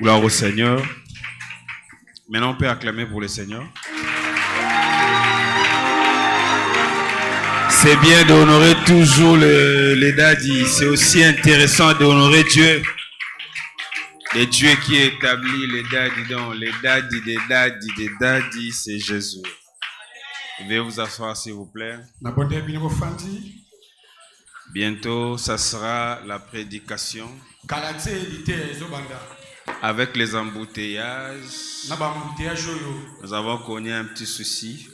Gloire au Seigneur. Maintenant, on peut acclamer pour le Seigneur. C'est bien d'honorer toujours les dadis. C'est aussi intéressant d'honorer Dieu. Le Dieu qui établit les dadis. Donc, les dadis des dadis, c'est Jésus. Veuillez vous asseoir, s'il vous plaît. Bientôt, ça sera la prédication. Avec les embouteillages, nous avons connu un petit souci.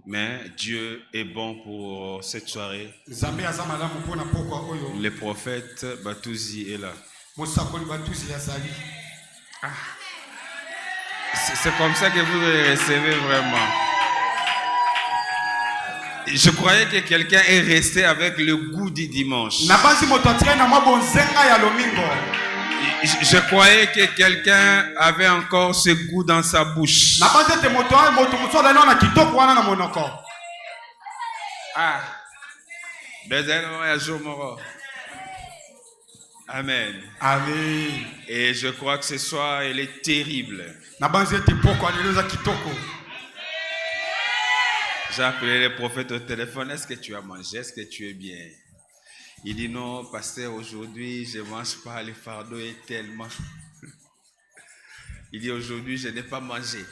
Mais Dieu est bon pour cette soirée. Le prophète Batouzi est là. C'est comme ça que vous recevez vraiment. Je croyais que quelqu'un est resté avec le goût du dimanche. Je croyais que quelqu'un avait encore ce goût dans sa bouche. Amen. Amen. Et je crois que ce soir, elle est terrible. J'ai appelé le prophète au téléphone. Est-ce que tu as mangé? Est-ce que tu es bien? Il dit non, pasteur, aujourd'hui, je ne mange pas. Le fardeau est tellement... Il dit aujourd'hui, je n'ai pas mangé.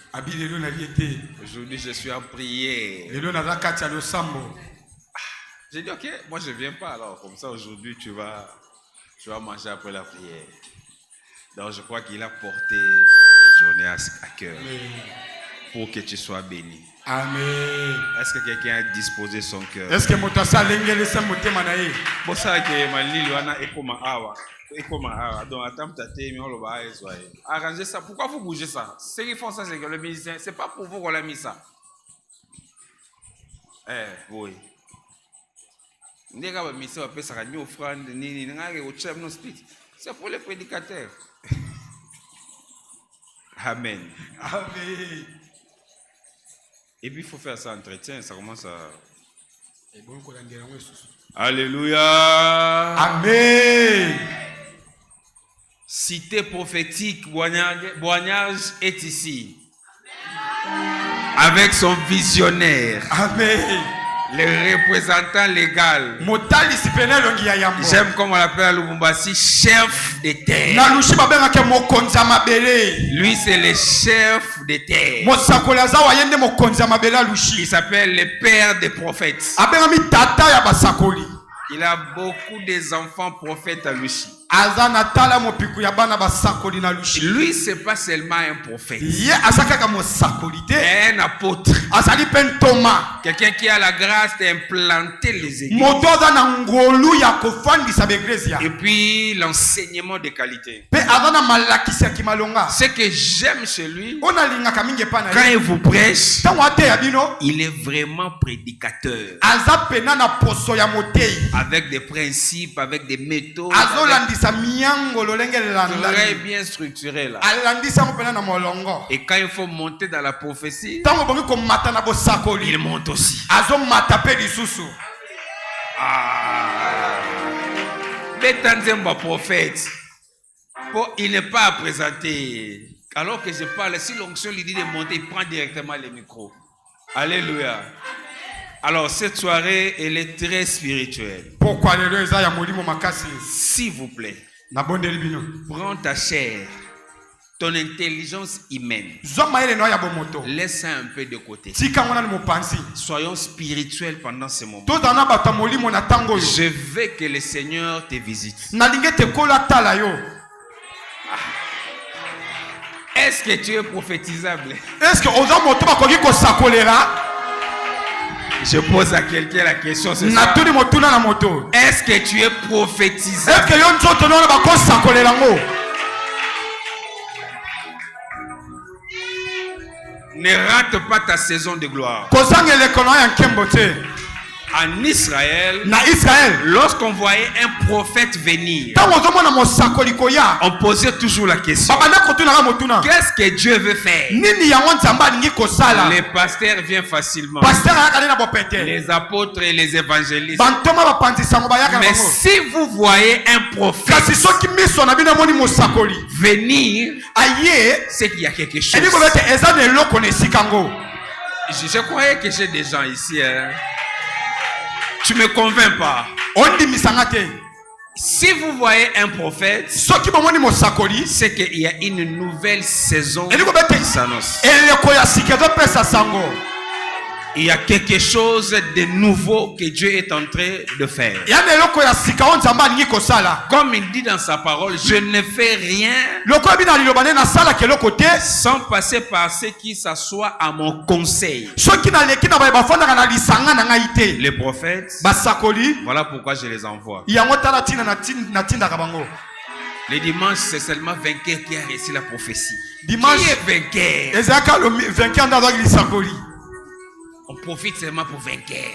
Aujourd'hui, je suis en prière. J'ai dit, ok, moi je ne viens pas alors. Comme ça, aujourd'hui, tu vas manger après la prière. Donc, je crois qu'il a porté cette journée à cœur pour que tu sois béni. Amen. Est-ce que quelqu'un a disposé son cœur? Est-ce que arrangez ça. Pourquoi vous bougez ça? Ceux qui font ça, c'est que le musicien, c'est pas pour vous qu'on a mis ça. Oui. C'est pour les prédicateurs. Amen. Amen. Et puis il faut faire ça entretien, ça commence à... Alléluia. Amen. Cité prophétique, Boignage est ici. Avec son visionnaire. Amen. Le représentant légal. J'aime comme on l'appelle à Lubumbashi, chef de terre. Lui, c'est le chef de terre. Il s'appelle le père des prophètes. Il a beaucoup d'enfants prophètes à Luchi. Lui, c'est pas seulement un prophète. Un apôtre. Quelqu'un qui a la grâce d'implanter les églises. Et puis l'enseignement de qualité. Ce que j'aime chez lui, quand il vous prêche, il est vraiment prédicateur. Avec des principes, avec des méthodes. Très bien structuré là. Et quand il faut monter dans la prophétie, il monte aussi. Prophète, il n'est pas à présenter. Alors que je parle, si l'onction lui dit de monter, il prend directement le micro. Alléluia. Alors, cette soirée, elle est très spirituelle. S'il vous plaît, prends ta chair, ton intelligence humaine. Laisse ça un peu de côté. Soyons spirituels pendant ce moment. Je veux que le Seigneur te visite. Est-ce que tu es prophétisable? Est-ce que je pose à quelqu'un la question ce soir. Est-ce que tu es prophétisé? Ne rate pas ta saison de gloire. En Israël, lorsqu'on voyait un prophète venir, on posait toujours la question: qu'est-ce que Dieu veut faire? Les pasteurs viennent facilement, les apôtres et les évangélistes. Mais si vous voyez un prophète venir, c'est qu'il y a quelque chose. Je croyais que j'ai des gens ici. Tu me convaincs pas. Si vous voyez un prophète, c'est qu'il y a une nouvelle saison qui s'annonce. Il y a quelque chose de nouveau que Dieu est en train de faire. Comme il dit dans sa parole, je ne fais rien sans passer par ceux qui s'assoient à mon conseil. Les prophètes, voilà pourquoi je les envoie. Les dimanches, c'est seulement vainqueur qui a réussi la prophétie. Qui est vainqueur? On profite seulement pour vainqueur.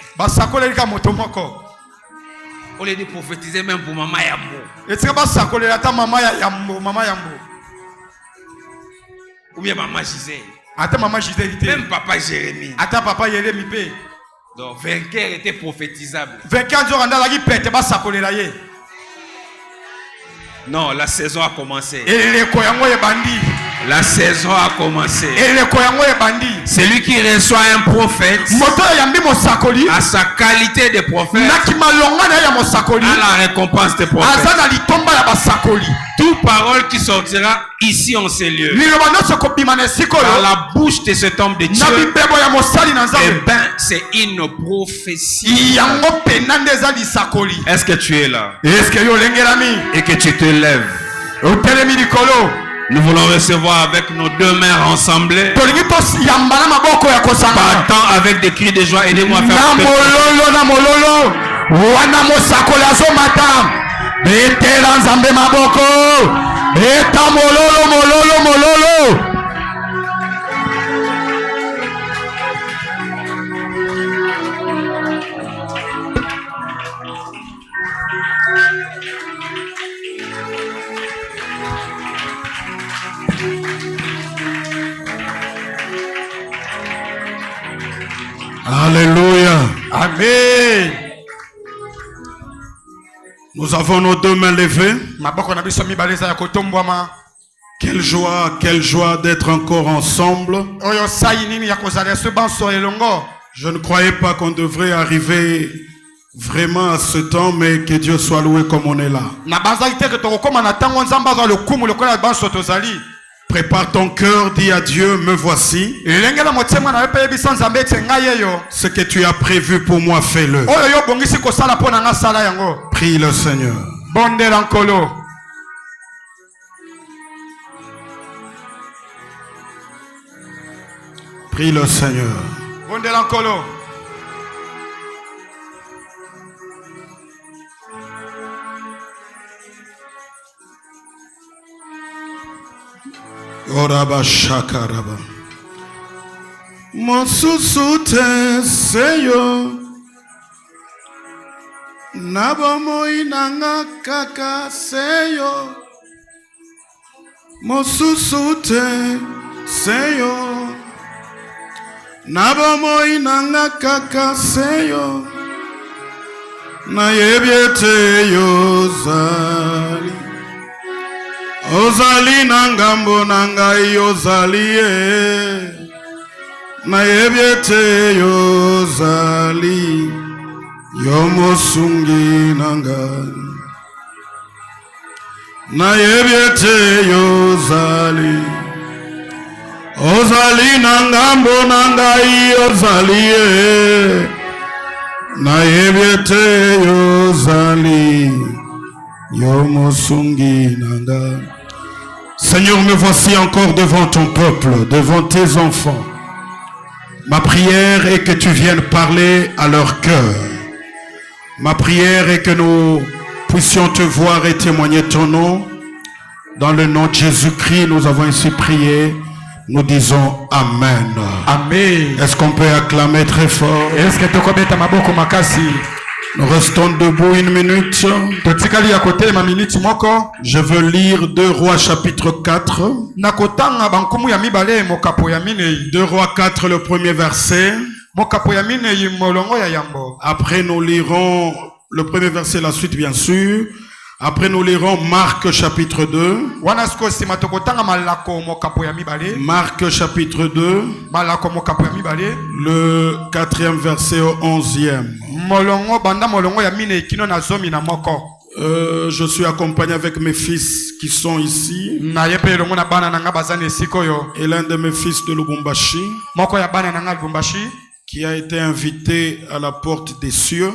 On les dit prophétiser même pour maman Yambo. Ou bien maman Gisèle. Même papa Jérémie. Donc vainqueur était prophétisable. Non, la saison a commencé. La saison a commencé. Celui qui reçoit un prophète à sa qualité de prophète a la récompense de prophète. Toute parole qui sortira ici en ces lieux par la bouche de cet homme de Dieu, eh ben, c'est une prophétie. Est-ce que tu es là et que tu te lèves? Nous voulons recevoir avec nos deux mains ensemblées, battant avec des cris de joie. Aidez-moi à faire Alléluia. Amen. Nous avons nos deux mains levées. Quelle joie d'être encore ensemble. Je ne croyais pas qu'on devrait arriver vraiment à ce temps, mais que Dieu soit loué comme on est là. Prépare ton cœur, dis à Dieu, me voici. Ce que tu as prévu pour moi, fais-le. Prie le Seigneur. Prie le Seigneur. Oraba shakaraba. Mosusute seyo. Nabamo inanga kaka seyo. Mosusute seyo. Nabamo inanga kaka seyo. Na yebiete yo zali. Ozali nangambo nangai ozali na yebiete yozali yomosungi nangai na yebiete yozali ozali nangambo nangai ozali na yebiete yozali yomosungi nangai. Seigneur, me voici encore devant ton peuple, devant tes enfants. Ma prière est que tu viennes parler à leur cœur. Ma prière est que nous puissions te voir et témoigner ton nom. Dans le nom de Jésus-Christ, nous avons ainsi prié. Nous disons Amen. Amen. Est-ce qu'on peut acclamer très fort? Est-ce que tu connais maboko makasi? Nous restons debout une minute. Je veux lire 2 Rois chapitre 4. 2 Rois 4, le premier verset. Après nous lirons le premier verset, la suite bien sûr. Après nous lirons Marc chapitre 2. Marc chapitre 2. Le 4e verset au 11e. Je suis accompagné avec mes fils qui sont ici. Et l'un de mes fils de Lubumbashi qui a été invité à la porte des cieux.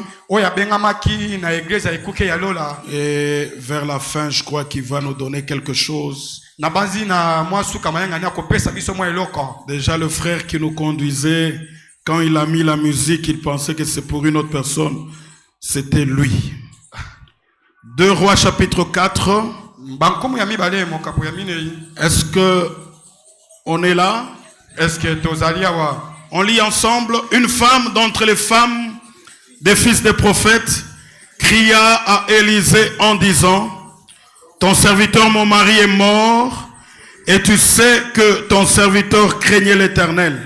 Et vers la fin, je crois qu'il va nous donner quelque chose. Déjà, le frère qui nous conduisait, quand il a mis la musique, il pensait que c'est pour une autre personne. C'était lui. 2 Rois chapitre 4. Est-ce que on est là? Est-ce que on lit ensemble. Une femme d'entre les femmes des fils des prophètes cria à Élisée en disant: ton serviteur mon mari est mort, et tu sais que ton serviteur craignait l'Éternel.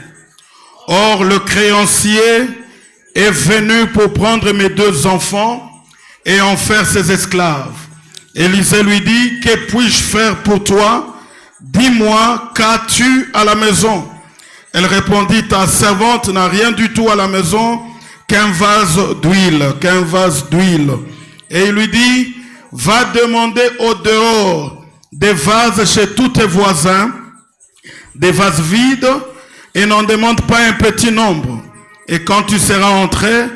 Or le créancier est venu pour prendre mes 2 enfants et en faire ses esclaves. Élisée lui dit: que puis-je faire pour toi? Dis-moi, qu'as-tu à la maison? Elle répondit: ta servante n'a rien du tout à la maison qu'un vase d'huile. Et il lui dit: va demander au dehors des vases chez tous tes voisins, des vases vides, et n'en demande pas un petit nombre. Et quand tu seras entré,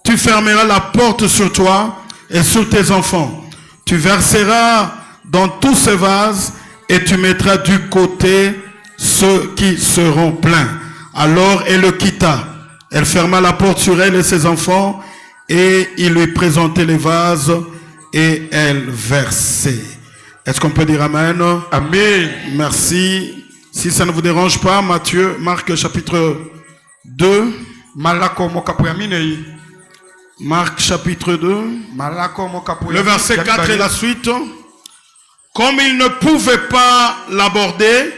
tu fermeras la porte sur toi et sur tes enfants. Tu verseras dans tous ces vases et tu mettras du côté ceux qui seront pleins. Alors elle le quitta. Elle ferma la porte sur elle et ses enfants, et il lui présentait les vases et elle versait. Est-ce qu'on peut dire Amen? Amen. Merci. Si ça ne vous dérange pas, Marc chapitre 2. Marc chapitre 2. Le verset 4 et la suite. Comme il ne pouvait pas l'aborder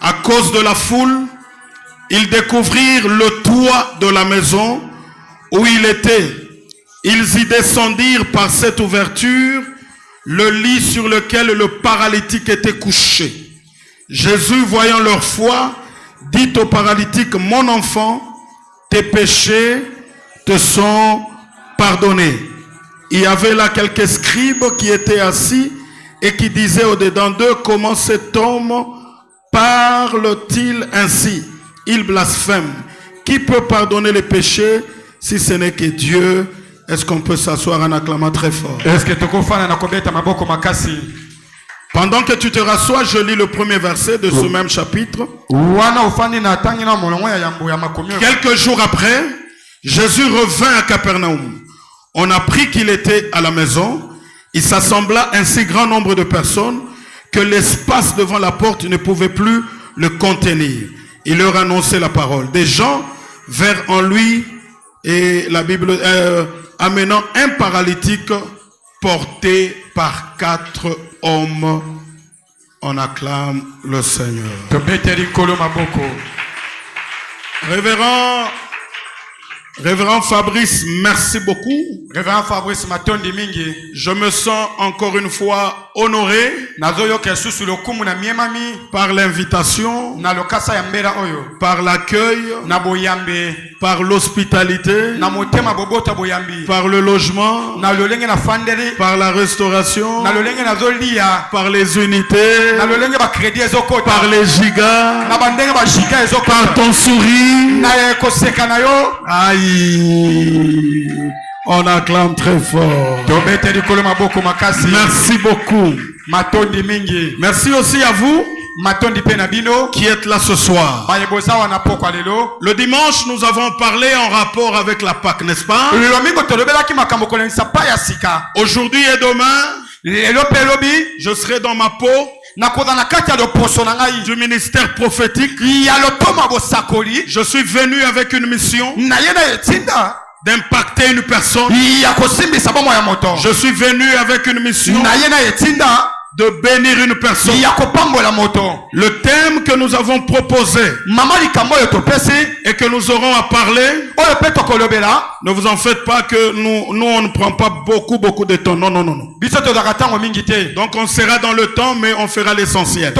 à cause de la foule, ils découvrirent le toit de la maison où il était. Ils y descendirent par cette ouverture le lit sur lequel le paralytique était couché. Jésus, voyant leur foi, dit au paralytique: mon enfant, tes péchés te sont pardonnés. Il y avait là quelques scribes qui étaient assis et qui disaient au-dedans d'eux: comment cet homme parle-t-il ainsi? Il blasphème. Qui peut pardonner les péchés si ce n'est que Dieu? Est-ce qu'on peut s'asseoir en acclamant très fort? Pendant que tu te rassois, je lis le premier verset de ce même chapitre. Quelques jours après, Jésus revint à Capernaum. On apprit qu'il était à la maison. Il s'assembla un si grand nombre de personnes que l'espace devant la porte ne pouvait plus le contenir. Il leur annonçait la parole. Des gens vinrent en lui, et la Bible amenant un paralytique porté par 4 hommes. On acclame le Seigneur. Révérend Fabrice, merci beaucoup. Révérend Fabrice matondi mingi. Je me sens encore une fois honoré par l'invitation, par l'accueil, par l'hospitalité, par le logement, par la restauration, par les unités, par les gigas, par ton sourire. Aïe, on acclame très fort. Merci beaucoup. Merci aussi à vous qui êtes là ce soir. Le dimanche, nous avons parlé en rapport avec la Pâque, n'est-ce pas? Aujourd'hui et demain, je serai dans ma peau du ministère prophétique. Je suis venu avec une mission d'impacter une personne. Je suis venu avec une mission de bénir une personne. Le thème que nous avons proposé et que nous aurons à parler, ne vous en faites pas que nous on ne prend pas beaucoup de temps. Non. Donc on sera dans le temps, mais on fera l'essentiel.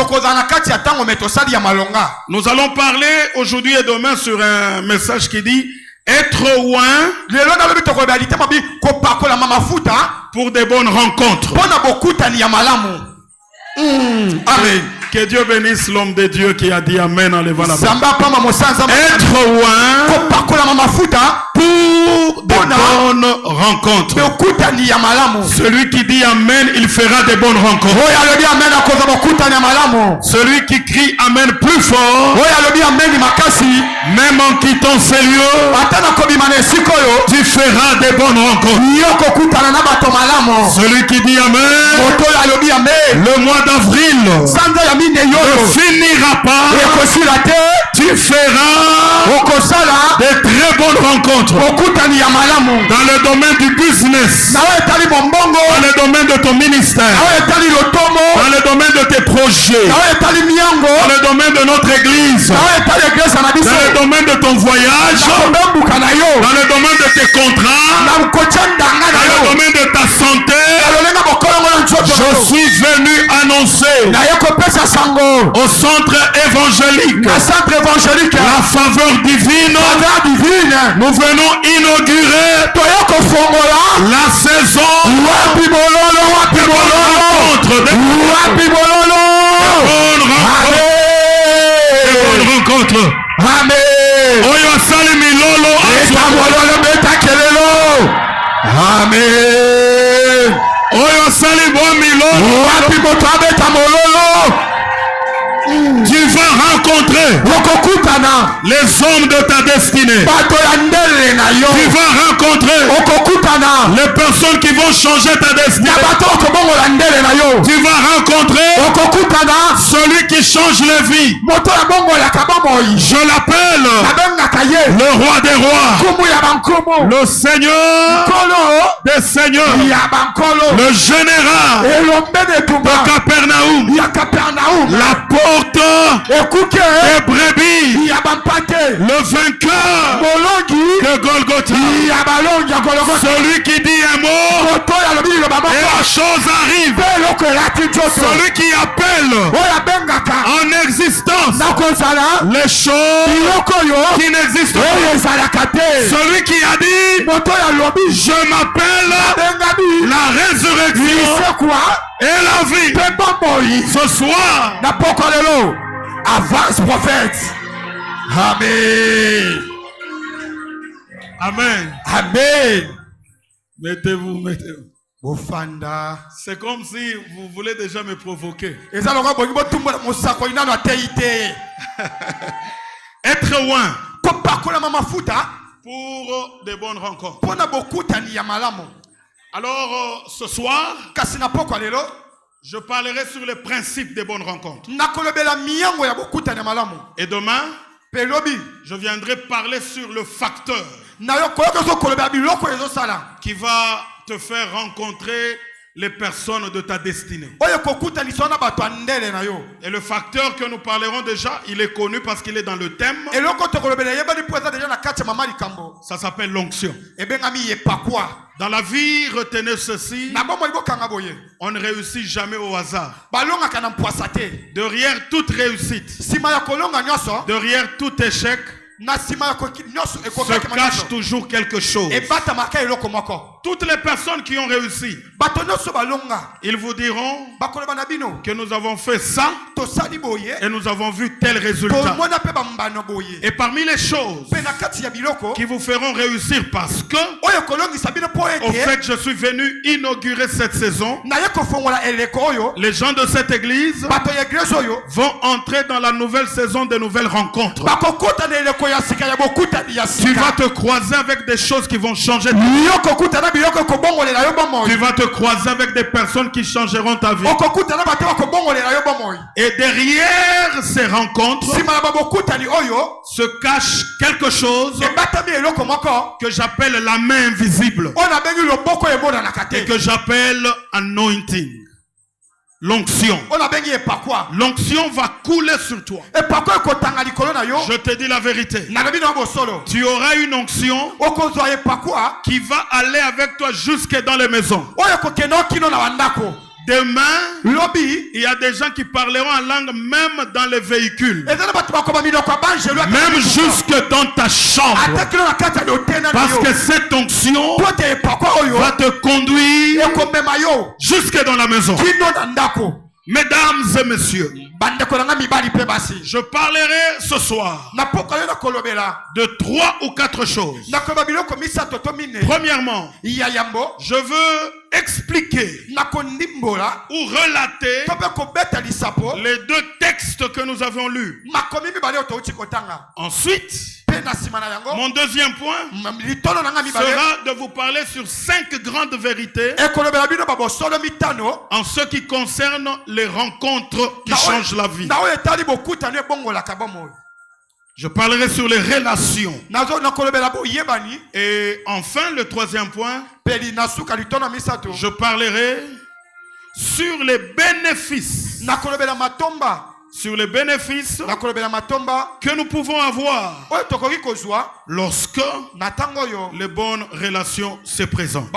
Nous allons parler aujourd'hui et demain sur un message qui dit être loin pour des bonnes rencontres. Amen. Que Dieu bénisse l'homme de Dieu qui a dit Amen en levant la main. Être loin pour de bonnes rencontres. Celui qui dit Amen, il fera des bonnes rencontres. Celui qui crie Amen plus fort, même en quittant ces lieux, tu feras des bonnes rencontres. Celui qui dit Amen, le mois d'avril ne finira pas, tu feras des très bonnes rencontres dans le domaine du business, dans le domaine de ton ministère, dans le domaine de tes projets, dans le domaine de notre église, dans le domaine de ton voyage, dans le domaine de tes contrats, dans le domaine de ta santé. Je suis venu annoncer au centre évangélique la faveur divine. Nous venons inaugurer la saison de bonnes rencontres. Amen. Tu vas rencontrer les hommes de ta destinée. Tu vas rencontrer les personnes qui vont changer ta destinée. Tu vas rencontrer celui qui change les vies. Je l'appelle le roi des rois, le Seigneur des seigneurs, le général de Capernaum, la porte des brebis, le vainqueur de Golgotha, celui qui dit un mot et la chose arrive, celui qui appelle en existence les choses qui n'existent pas, celui qui a dit je m'appelle la résurrection et la vie. Ce soir, avance prophète. Amen. Amen. Amen. Mettez-vous. Bofanda. C'est comme si vous voulez déjà me provoquer. Être loin pour des bonnes rencontres. Alors ce soir, je parlerai sur les principes des bonnes rencontres. Et demain, je viendrai parler sur le facteur qui va te faire rencontrer les personnes de ta destinée. Et le facteur que nous parlerons déjà, il est connu parce qu'il est dans le thème. Ça s'appelle l'onction. Dans la vie, retenez ceci. On ne réussit jamais au hasard. Derrière toute réussite, derrière tout échec, se cache toujours quelque chose. Toutes les personnes qui ont réussi, ils vous diront que nous avons fait ça et nous avons vu tel résultat. Et parmi les choses qui vous feront réussir, parce que au fait je suis venu inaugurer cette saison, les gens de cette église vont entrer dans la nouvelle saison de nouvelles rencontres. Tu vas te croiser avec des choses qui vont changer ta vie. Tu vas te croiser avec des personnes qui changeront ta vie. Et derrière ces rencontres se cache quelque chose que j'appelle la main invisible et que j'appelle anointing. L'onction. L'onction va couler sur toi. Je te dis la vérité. Tu auras une onction qui va aller avec toi jusque dans les maisons. Demain, il y a des gens qui parleront en langue même dans les véhicules. Même jusque dans ta chambre. Parce que cette onction va te conduire jusque dans la maison. Mesdames et messieurs, je parlerai ce soir de 3 ou 4 choses. Premièrement, je veux expliquer ou relater les 2 textes que nous avons lus. Ensuite, mon deuxième point sera de vous parler sur 5 grandes vérités en ce qui concerne les rencontres qui changent la vie. Je parlerai sur les relations. Et enfin, le troisième point, je parlerai sur les bénéfices. Sur les bénéfices que nous pouvons avoir lorsque les bonnes relations se présentent.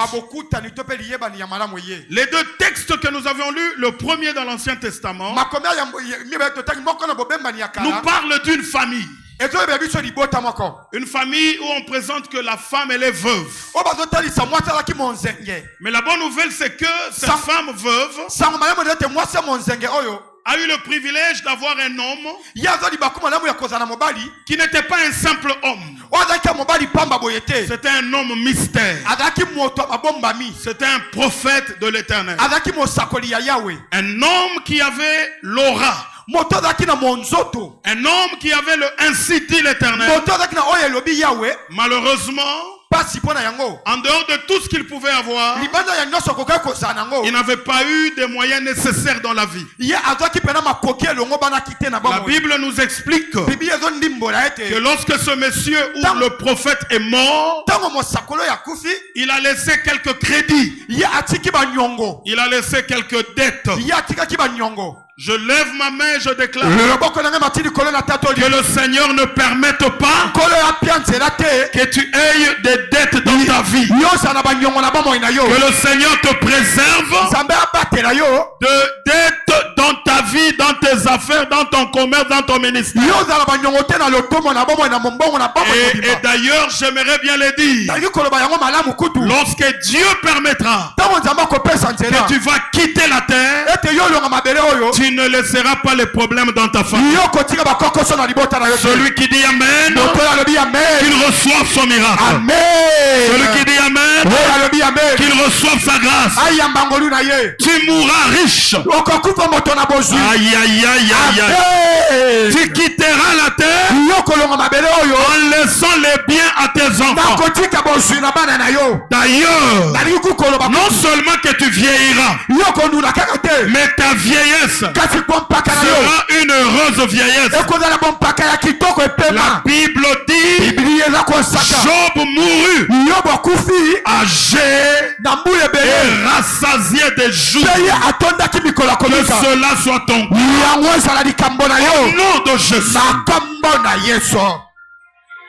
Les 2 textes que nous avions lus, le premier dans l'Ancien Testament, nous parle d'une famille. Une famille où on présente que la femme elle est veuve. Mais la bonne nouvelle c'est que cette femme veuve a eu le privilège d'avoir un homme qui n'était pas un simple homme. C'était un homme mystère. C'était un prophète de l'Éternel. Un homme qui avait l'aura. Un homme qui avait le ainsi dit l'Éternel. Malheureusement, en dehors de tout ce qu'il pouvait avoir, il n'avait pas eu des moyens nécessaires dans la vie. La Bible nous explique que lorsque ce monsieur ou le prophète est mort, il a laissé quelques crédits. Il a laissé quelques dettes. Je lève ma main et je déclare que le Seigneur ne permette pas que tu aies des dettes dans ta vie. Que le Seigneur te préserve de dettes dans ta vie, dans tes affaires, dans ton commerce, dans ton ministère. Et d'ailleurs, j'aimerais bien le dire. Lorsque Dieu permettra que tu vas quitter la terre, tu ne laisseras pas les problèmes dans ta famille. Celui qui dit Amen, qu'il reçoive son miracle. Amen. Celui qui dit Amen, qu'il reçoive sa grâce. Tu mourras riche. Aïe aïe aïe aïe aïe. Tu quitteras la terre en laissant les biens à tes enfants. D'ailleurs, non seulement que tu vieilliras, mais ta vieillesse sera une heureuse vieillesse. La Bible dit Job mourut âgé et rassasié de joie. Que cela soit ton cas. Au nom de Jésus.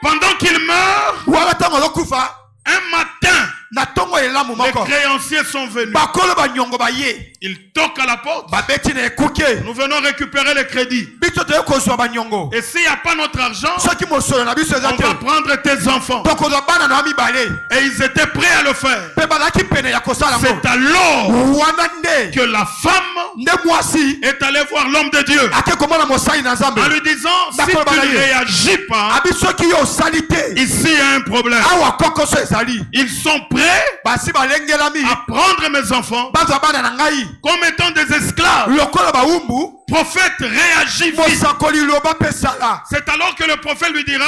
Pendant qu'il meurt, un matin, les créanciers sont venus. Ils toquent à la porte. Nous venons récupérer les crédits. Et s'il n'y a pas notre argent, on va prendre tes enfants. Et ils étaient prêts à le faire. C'est alors que la femme est allée voir l'homme de Dieu en lui disant, si tu ne réagis pas, ici il y a un problème. Ils sont prêts à prendre mes enfants comme étant des esclaves prophète réagit vite. C'est alors que le prophète lui dira,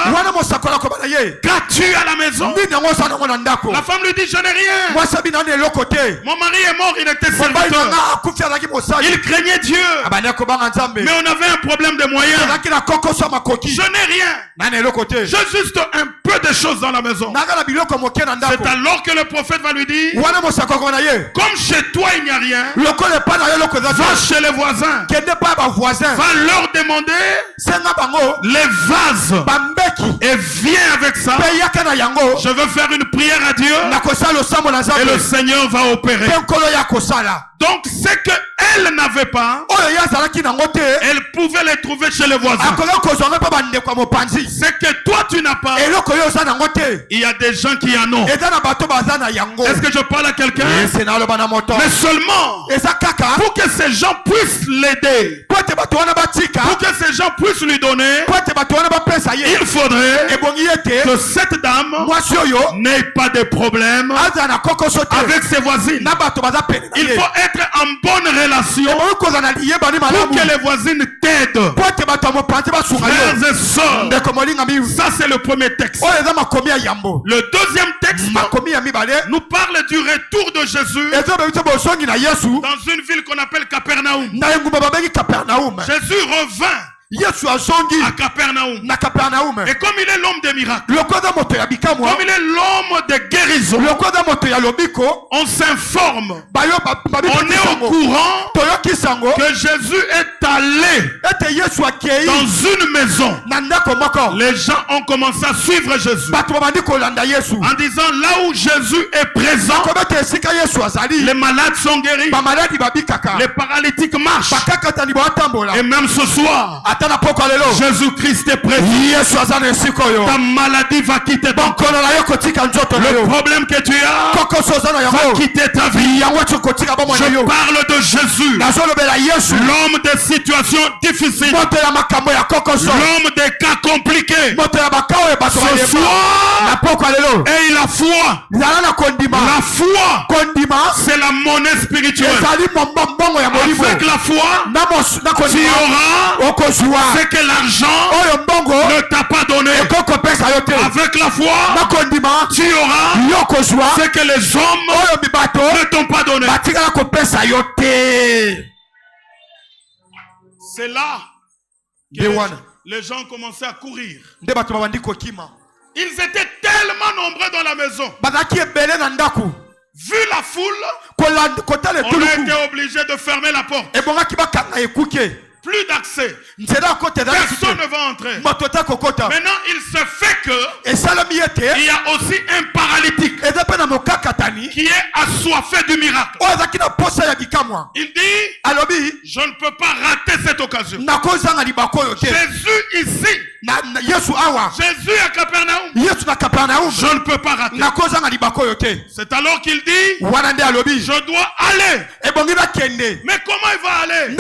qu'as-tu à la maison? La femme lui dit, je n'ai rien. Mon mari est mort, il était serviteur. Il craignait Dieu. Mais on avait un problème de moyens. Je n'ai rien. J'ai juste un peu de choses dans la maison. C'est alors que le prophète va lui dire, comme chez toi il n'y a rien, va chez les voisins. Va leur demander les vases. Et viens avec ça. Je veux faire une prière à Dieu. Et le Seigneur va opérer. Donc ce qu'elle n'avait pas, elle pouvait les trouver chez les voisins. Ce que toi tu n'as pas, il y a des gens qui en ont. Est-ce que je parle à quelqu'un? Mais seulement pour que ces gens puissent l'aider, pour que ces gens puissent lui donner, il faudrait que cette dame n'ait pas de problème avec ses voisines. Il faut être en bonne relation pour que les voisines t'aident. Frères et sœurs, ça c'est le premier texte. Le deuxième texte nous parle du retour de Jésus dans une ville qu'on appelle Capernaum. Jésus revint à Capernaum. Et comme il est l'homme des miracles, comme il est l'homme de guérison, on s'informe, on est au courant que Jésus est allé dans une maison. Les gens ont commencé à suivre Jésus en disant, là où Jésus est présent, les malades sont guéris, les paralytiques marchent. Et même ce soir, Jésus-Christ est présent. Ta maladie va quitter ton corps. Le problème que tu as va quitter ta vie. Je parle de Jésus, l'homme des situations difficiles, l'homme des cas compliqués. Ce soir, et la foi. La foi, c'est la monnaie spirituelle. Avec la foi, tu auras ce que l'argent ne t'a pas donné. Avec la foi, tu auras ce que les hommes ne t'ont pas donné. C'est là que les gens ont commencé à courir. Ils étaient tellement nombreux dans la maison. Vu la foule, on a été obligé de fermer la porte. Plus d'accès. Personne ne va entrer. Maintenant, il se fait que il y a aussi un paralytique qui est assoiffé du miracle. Il dit, je ne peux pas rater cette occasion. Jésus ici, Jésus à Capernaum, je ne peux pas rater. C'est alors qu'il dit, je dois aller. Mais comment il va aller?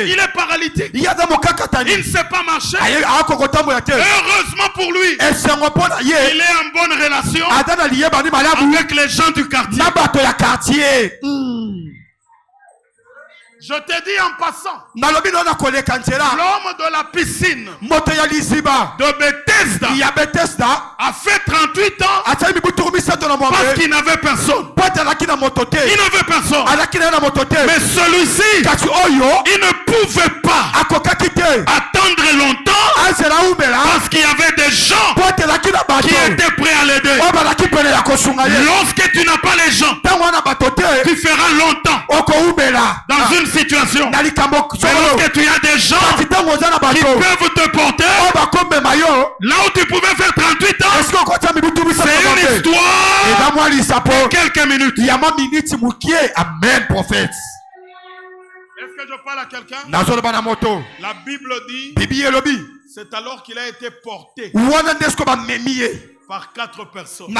Il est paralytique. Il ne sait pas marcher. Heureusement pour lui, il est en bonne relation avec les gens du quartier. Je te dis en passant, l'homme de la piscine de Bethesda a fait 38 ans parce qu'il n'avait personne. Il n'avait personne. Mais celui-ci, il ne pouvait pas attendre longtemps parce qu'il y avait des gens qui étaient prêts à l'aider. Lorsque tu n'as pas les gens, tu feras longtemps dans une situation. Mais lorsque tu as des gens qui peuvent te porter, là où tu pouvais faire 38 ans, c'est une histoire pour quelques minutes. Amen, prophète. Est-ce que je parle à quelqu'un? La Bible dit, c'est alors qu'il a été porté par 4 personnes.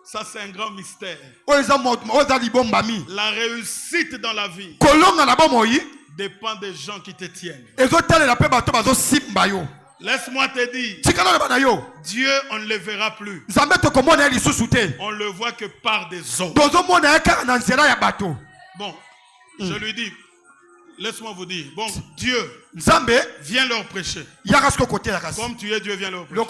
Ça, c'est un grand mystère. La réussite dans la vie dépend des gens qui te tiennent. Laisse-moi te dire, Dieu, on ne le verra plus. On le voit que par des hommes. Bon, je lui dis, Laisse-moi vous dire. Bon, Dieu vient leur prêcher. Comme tu es Dieu, vient leur prêcher.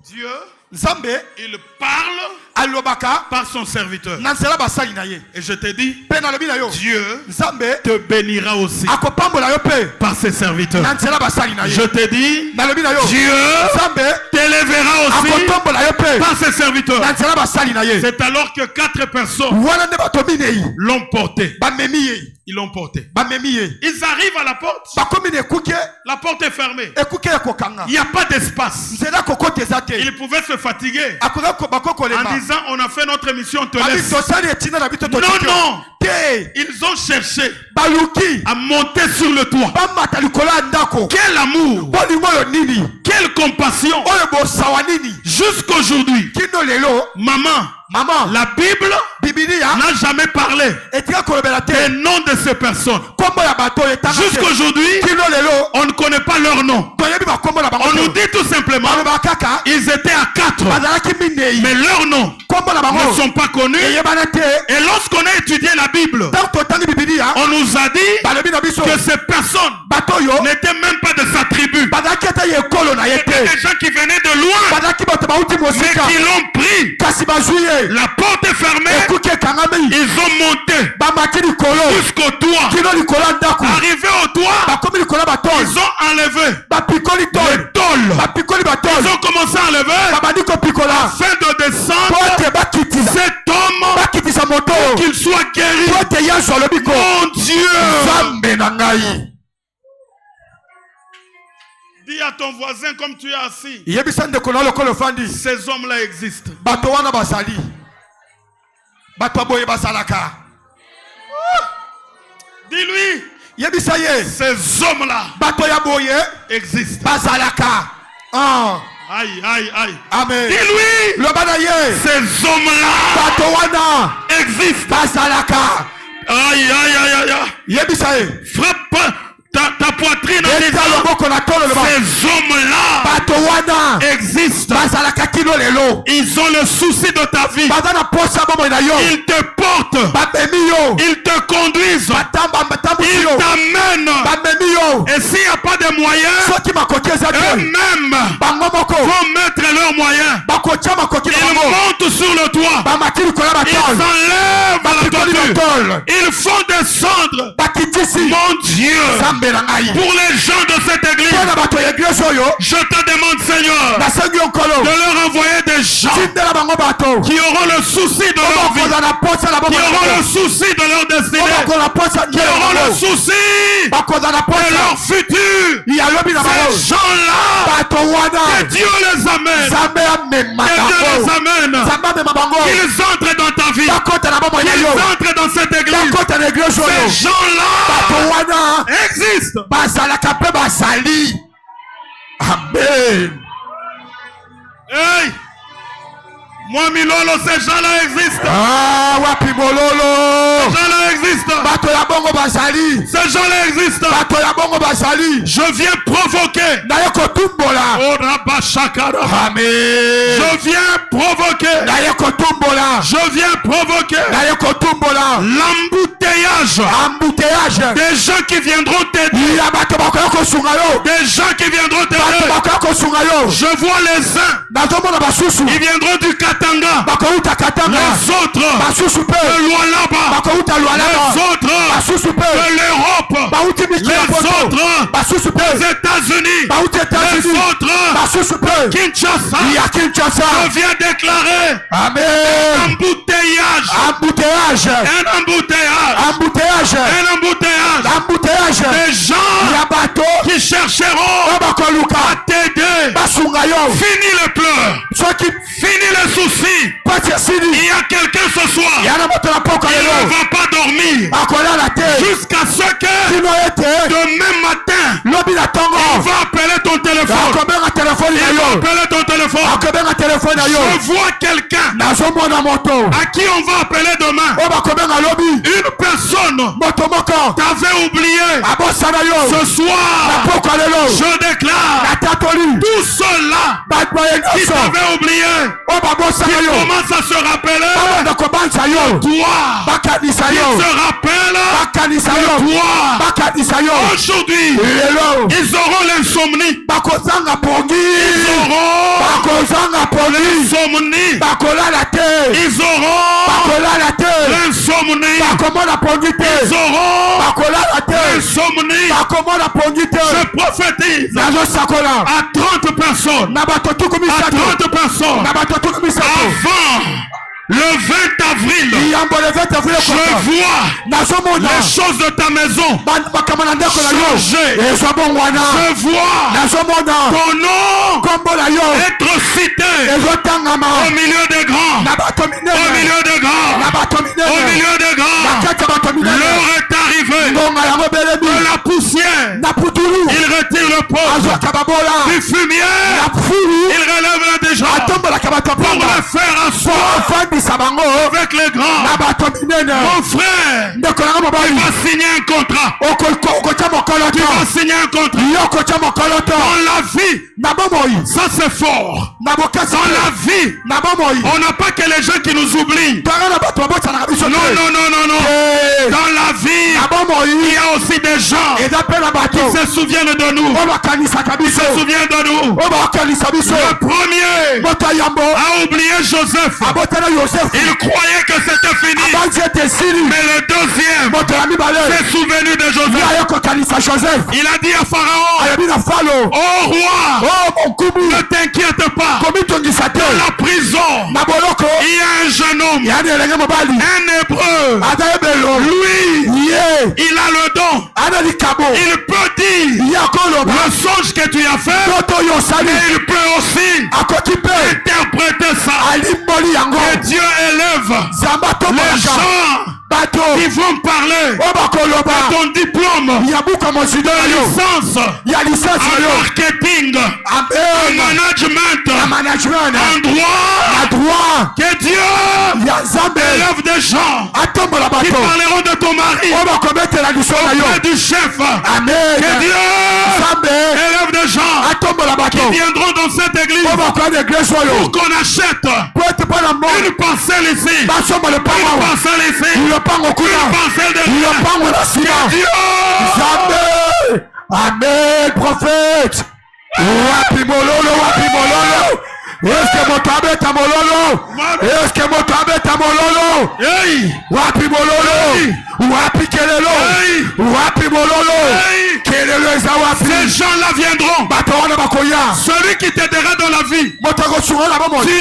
Dieu, il parle par son serviteur. Et je te dis, Dieu te bénira aussi par ses serviteurs. Je te dis, Dieu t'élèvera aussi par ses serviteurs. C'est alors que 4 personnes l'ont porté. Ils l'ont porté. Ils arrivent à la porte. La porte est fermée. Il n'y a pas d'espace. Ils pouvaient se fatiguer en disant on a fait notre mission, on te laisse. Non. Ils ont cherché à monter sur le toit. Quel amour, quelle compassion. Jusqu'aujourd'hui, maman, la Bible n'a jamais parlé des noms de ces personnes. Jusqu'aujourd'hui, on ne connaît pas leur nom. On nous dit tout simplement ils étaient à 4, mais leurs noms ne sont pas connus. Et lorsqu'on a étudié la Bible, on nous a dit que ces personnes n'étaient même pas de sa tribu. C'était des gens qui venaient de loin, mais qui l'ont pris. La porte est fermée. Ils ont monté jusqu'au toit. Arrivé au toit, ils ont enlevé les tôles. Ils ont commencé à enlever afin de descendre cet homme pour qu'il soit guéri. Mon Dieu. Dis à ton voisin comme tu es assis. Ces hommes-là existent. Dis-lui. Ces hommes-là existent. Aïe. Amen. Dis-lui. Ces hommes-là existent. Aïe. Frappe ta poitrine en disant ces hommes-là existent. Ils ont le souci de ta vie. Ils te portent. Ils te conduisent. Ils t'amènent. Et s'il n'y a pas de moyens, eux-mêmes vont mettre leurs moyens. Ils montent sur le toit. Ils enlèvent la toiture. Ils font descendre. Mon Dieu. Pour les gens de cette église, je te demande, Seigneur, de leur envoyer des gens qui auront le souci de leur vie, qui auront le souci de leur destinée, qui auront le souci de leur futur. Ces gens-là, que Dieu les amène. Qu'ils entrent dans ta vie. Qu'ils entrent dans cette église. Ces gens-là existent. Amen. Hey! Moi, Milolo, ces gens-là existent. Wapi Mololo. Ces gens-là existent. Ces gens-là existent. Je viens provoquer. Amen. Je viens provoquer. L'embouteillage des gens qui viendront t'aider. Des gens qui viendront t'aider. Je vois les uns. Ils viendront du Katanga. Les autres de Lualaba. Les autres de l'Europe. Les autres des États-Unis. Les autres Kinshasa. Je viens déclarer un embouteillage. Des gens qui chercheront à t'aider. Fini les pleurs. Fini les soucis. Il y a quelqu'un ce soir. Il ne va pas dormir jusqu'à ce que demain matin il va appeler ton téléphone appeler ton téléphone. Je vois quelqu'un à qui on va appeler demain. Une personne t'avait oublié. Ce soir, je déclare tout ceux-là qui t'avaient oublié, qui commencent à se rappeler de toi, qui se rappellent de toi. Aujourd'hui, ils auront l'insomnie. Ils auront l'insomnie. Je prophétise à 30 personnes. Avant le 20 avril, je vois les choses de ta maison changer. Je vois ton nom être cité au milieu des grands. Au milieu des grands. L'heure est arrivée de la poussière. Il retire le pot. Du fumier, il relève la déjà pour le faire asseoir avec les grands. Mon frère, tu vas signer un contrat. Tu vas signer un contrat. Dans la vie, ça c'est fort. Dans la vie, on n'a pas que les gens qui nous oublient. Non. Dans la vie, il y a aussi des gens qui se souviennent de nous. Ils se souviennent de nous. Le premier a oublié Joseph. Il croyait que c'était fini. Mais le deuxième s'est souvenu de Joseph. Il a dit à Pharaon, oh roi, ne t'inquiète pas. Dans la prison, il y a un jeune homme, un hébreu. Lui, il a le don. Il peut dire le songe que tu as fait. Mais il peut aussi interpréter ça. Que Dieu élève les gens qui vont parler de ton diplôme de licence en marketing, en management, en droit. Que Dieu élève des gens qui parleront de ton mari auprès du chef. Que Dieu élève des gens qui viendront dans cette église pour qu'on achète une parcelle ici. Une parcelle ici. Une parcelle de Dieu. Amen, prophète. Wapi mololo. Est-ce que Motabe Tamololo? Wapi mololo. Wapi kelelo. Wapi mololo. Kelelo ezawapi. Ces gens-là viendront. Celui qui t'aidera dans la vie, tu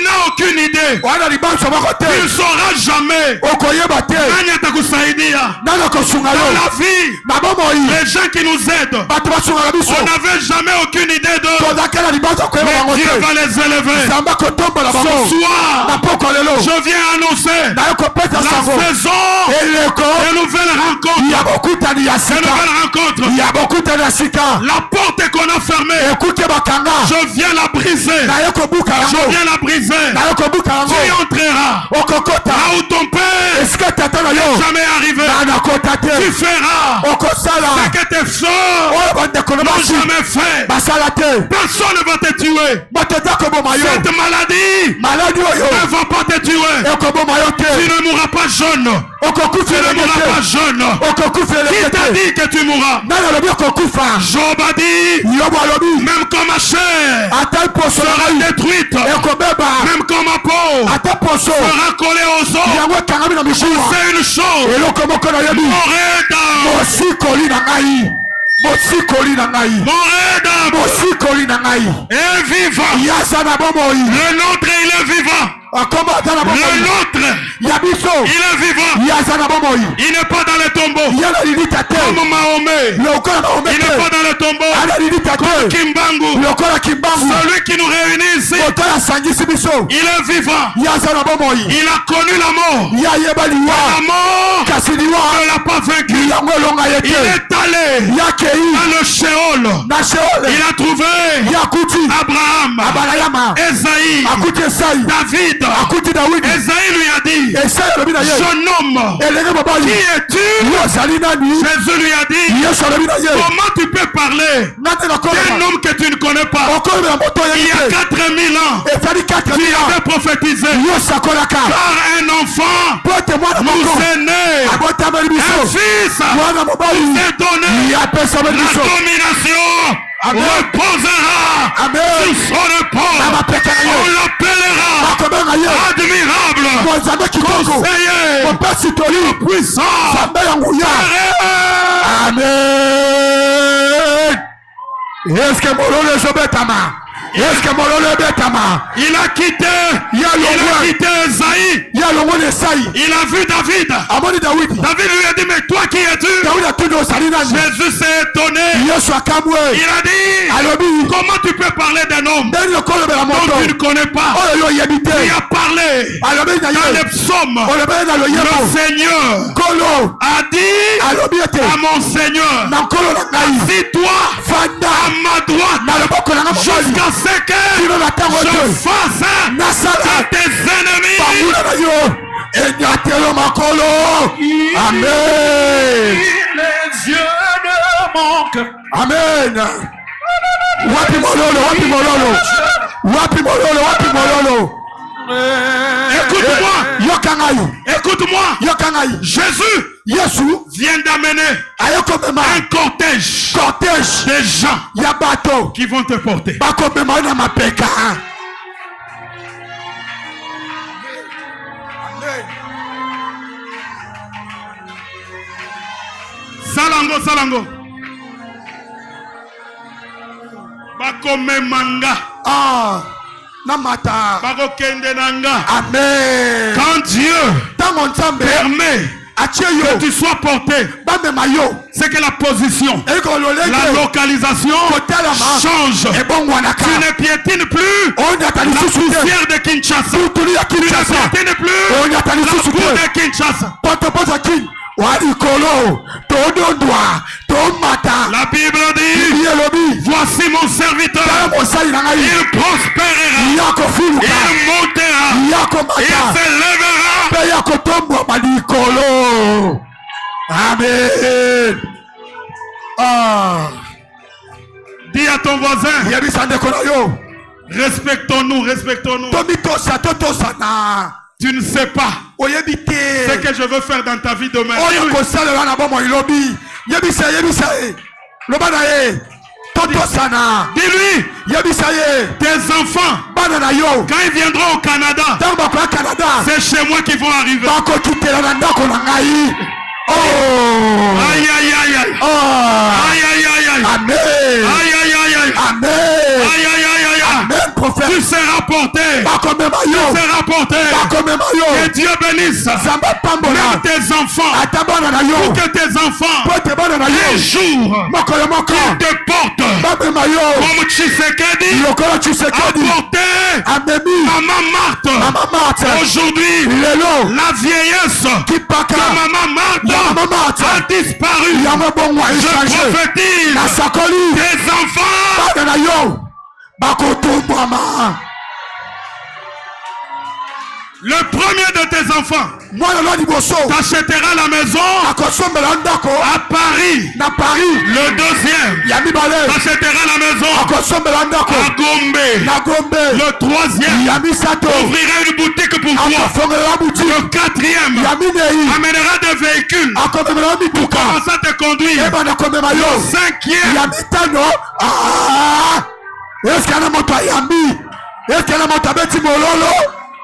n'as aucune idée. Tu ne sauras jamais. Dans la vie, les gens qui nous aident, on n'avait jamais aucune idée d'eux. Mais Dieu va les élever. Ce soir, je viens annoncer la saison des nouvelles rencontres. La porte qu'on a fermée, je viens la briser. Tu entreras là où ton père n'est jamais arrivé. Tu feras ce que tes soeurs n'ont jamais fait. Personne ne va te tuer. Cette maladie ne va pas te tuer. Tu ne mourras pas jeune. Qui t'a dit que tu mourras? Job a dit, même quand ma chair sera détruite, même quand ma peau sera collée aux os, je sais une chose, est vivant. Le nôtre, il est vivant. Le nôtre, il est vivant. Il n'est pas dans le tombeau comme Mahomet. Il n'est pas dans le tombeau comme Kimbangu. Celui qui nous réunit ici Il est vivant. Il a connu la mort. La mort ne l'a pas vaincu. Il est allé dans le Sheol. Il a trouvé Abraham, Esaïe, David. Esaïe lui a dit, jeune homme, qui es-tu? Jésus lui a dit, comment tu peux parler d'un homme que tu ne connais pas? Il y a 4000 ans, tu avais prophétisé, car un enfant nous est né, un fils nous est donné, la domination reposera sur son épaule. On l'appellera admirable, conseiller, puissant. Amen. Est-ce que Mololo Jobetama? Est-ce que Mololo Betama? Il a quitté Esaïe. Il a vu David. David lui a dit, mais toi qui es-tu? Jésus s'est étonné. Il a dit, comment tu peux parler d'un homme dont tu ne connais pas? Il a parlé dans les psaumes. Le Seigneur a dit à mon Seigneur, assis-toi à ma droite jusqu'à ce que je fasse à tes ennemis. Amen. Les yeux de mon cœur. Amen. Wapi mololo. Écoute-moi. Jésus vient d'amener un cortège des gens qui vont te porter. Salango. Bakome manga. Namata. Bakokende nanga. Amen. Quand Dieu permet que tu sois porté, c'est que la position, la localisation change. Tu ne piétines plus la poussière de Kinshasa. Tu ne piétines plus la cour de Kinshasa. La Bible dit, voici mon serviteur, il prospérera, il montera, il s'élèvera. Amen. Dis à ton voisin, respectons-nous. Tu ne sais pas ce que je veux faire dans ta vie demain. Dis-lui, tes enfants, quand ils viendront au Canada, c'est chez moi qu'ils vont arriver. Oh! Aïe aïe aïe aïe. Oh! Aïe aïe aïe aïe. Amen. Aïe aïe aïe aïe. Amen. Aïe aïe aïe aïe. Amen, prophète. Tu seras porté. Tu seras porté. Que Dieu bénisse même tes enfants. Pour que tes enfants un jour qu'ils te portent comme Tshisekedi a porté Maman Marthe. Aujourd'hui la vieillesse de Maman Marthe a disparu. Je prophétise tes enfants. Le premier de tes enfants t'achètera la maison à Paris. Le deuxième t'achètera la maison à Gombe. Le troisième ouvrira une boutique pour toi. Le quatrième amènera des véhicules pour commencer à te conduire. Le cinquième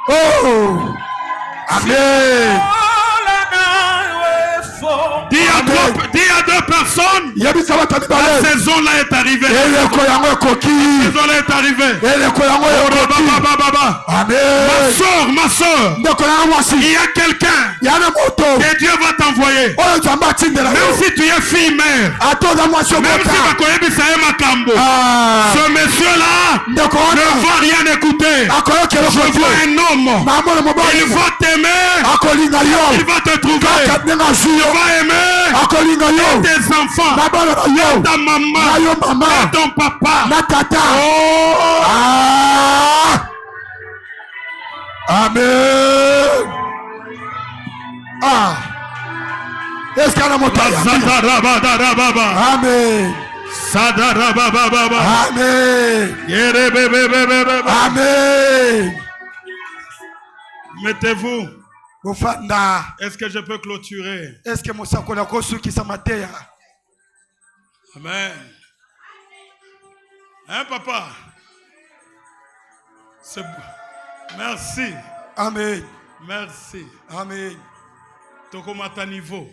Oh! Amen. Dis à Dis à deux personnes, la saison-là est arrivée. La saison-là est arrivée. Ma soeur, il y a quelqu'un que Dieu va t'envoyer. Même si tu es fille-mère, même si ce monsieur-là ne va rien écouter. Je vois un homme. Il va t'aimer. Il va te trouver. Il va aimer tes enfants, ta maman, ton papa. Oh. Amen. Est-ce qu'il y a un moteur? Amen. Amen. Amen. Mettez-vous. Est-ce que je peux clôturer? Est-ce que mon sacola qui s'amatea? Amen. Hein, papa? C'est bon. Merci. Amen. Merci. Amen. Tokomata niveau.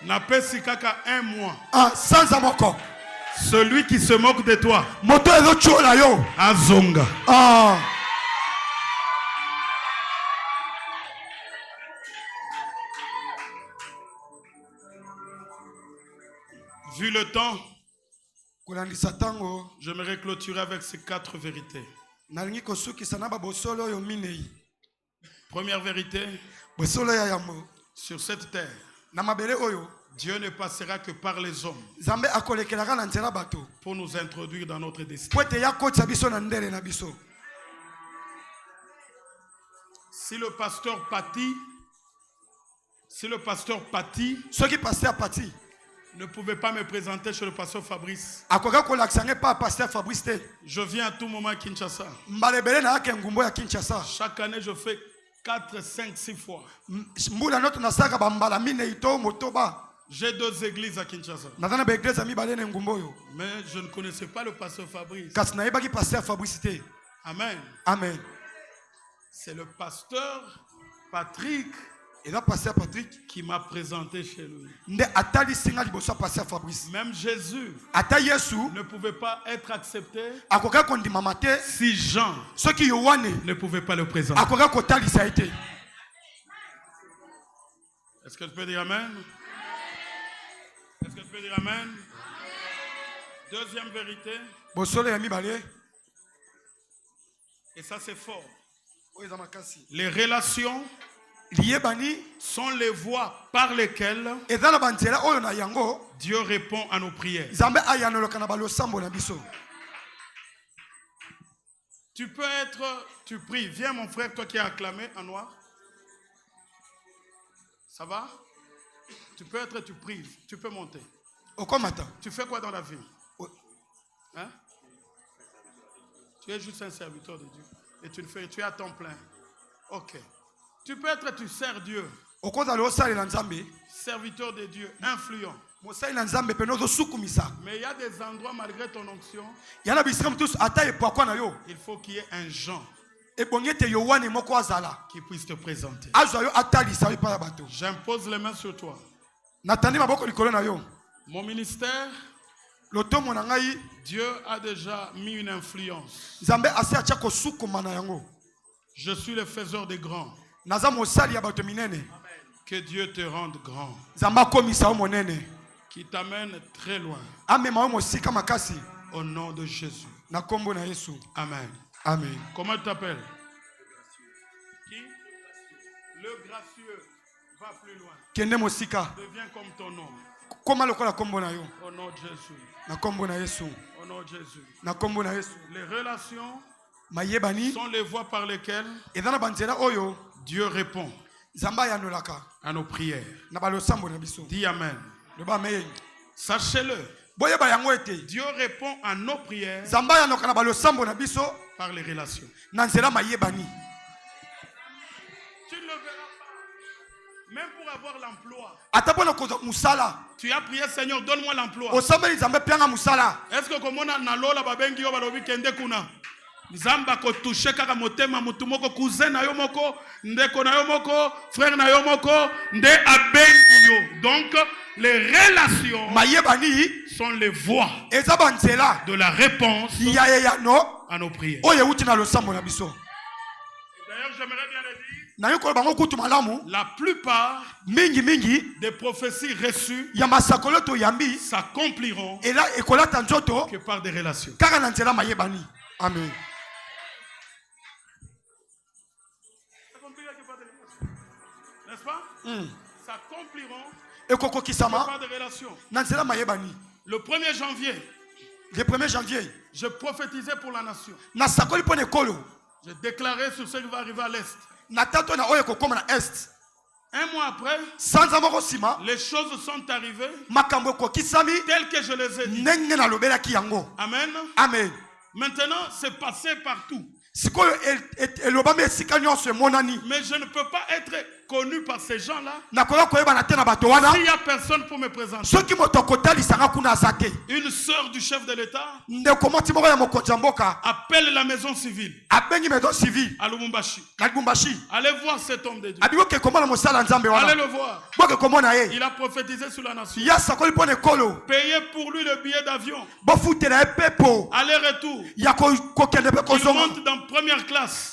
N'a pas si kaka un mois. Sans amoko. Celui qui se moque de toi. Moto ezo chola yo. Azonga. Vu le temps, j'aimerais clôturer avec ces 4 vérités. Première vérité, sur cette terre, Dieu ne passera que par les hommes pour nous introduire dans notre destin. Si le pasteur pâtit, ne pouvait pas me présenter chez le pasteur Fabrice. Je viens à tout moment à Kinshasa. Chaque année, je fais 4, 5, 6 fois. J'ai 2 églises à Kinshasa. Mais je ne connaissais pas le pasteur Fabrice. Amen. Amen. C'est le pasteur Patrick. Et là, pasteur Patrick qui m'a présenté chez lui. Même Jésus ne pouvait pas être accepté si Jean ne pouvait pas le présenter. Est-ce que tu peux dire Amen? Est-ce que tu peux dire Amen? Deuxième vérité. Et ça c'est fort. Les relations sont les voies par lesquelles Dieu répond à nos prières. Tu peux être, tu pries. Viens mon frère, toi qui as acclamé en noir. Ça va? Tu peux être, tu pries. Tu peux monter. Tu fais quoi dans la vie? Hein? Tu es juste un serviteur de Dieu. Et tu es à temps plein. Ok. Tu peux être, tu sers Dieu. Serviteur de Dieu, influent. Mais il y a des endroits malgré ton onction. Il faut qu'il y ait un Jean qui puisse te présenter. J'impose les mains sur toi. Mon ministère, Dieu a déjà mis une influence. Je suis le faiseur des grands. Que Dieu te rende grand. Qui t'amène très loin. Au nom de Jésus. Amen. Amen. Comment tu t'appelles? Qui? Le gracieux va plus loin. Deviens comme ton nom. Au nom de Jésus. Au nom de Jésus. Les relations sont les voies par lesquelles Dieu répond à nos prières. Dis Amen. Sachez-le. Dieu répond à nos prières par les relations. Tu ne le verras pas. Même pour avoir l'emploi. Tu as prié, Seigneur, donne-moi l'emploi. Est-ce que comme on a nalola babengi yo balobi kende kuna? Nzamba ko touché kaka motema mutu moko cousin na yo moko ndeko na yo moko frère na yo moko nde abengi yo. Donc les relations sont les voies de la réponse à nos prières. D'ailleurs, j'aimerais bien le dire. La plupart des prophéties reçues s'accompliront que par des relations. Amen. N'est-ce pas? S'accompliront par des relations. Le 1er janvier, je prophétisais pour la nation. Je déclarais sur ce qui va arriver à l'Est. Un mois après, les choses sont arrivées telles que je les ai dit. Amen. Amen. Maintenant, c'est passé partout. Mais je ne peux pas être connu par ces gens-là. S'il n'y a personne pour me présenter. Une sœur du chef de l'État appelle la maison civile à Lubumbashi. Allez voir cet homme de Dieu. Allez le voir. Il a prophétisé sur la nation. Payez pour lui le billet d'avion. Aller-retour. Il monte dans première classe.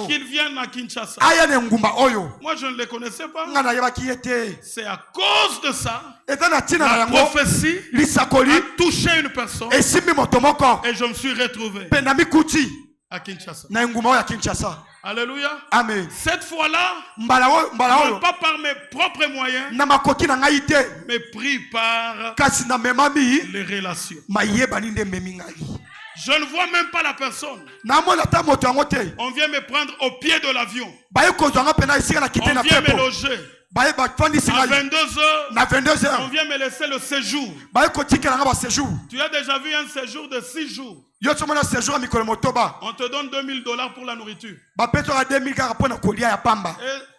Qu'il vienne à Kinshasa. Moi je ne les connaissais pas. C'est à cause de ça la prophétie a touché une personne et je me suis retrouvé à Kinshasa. Alléluia. Amen. Cette fois-là, non pas par mes propres moyens, mais pris par les relations. Je ne vois même pas la personne. On vient me prendre au pied de l'avion. On vient me loger. À 22h, on vient me laisser le séjour. Tu as déjà vu un séjour de 6 jours. On te donne $2000 pour la nourriture. Et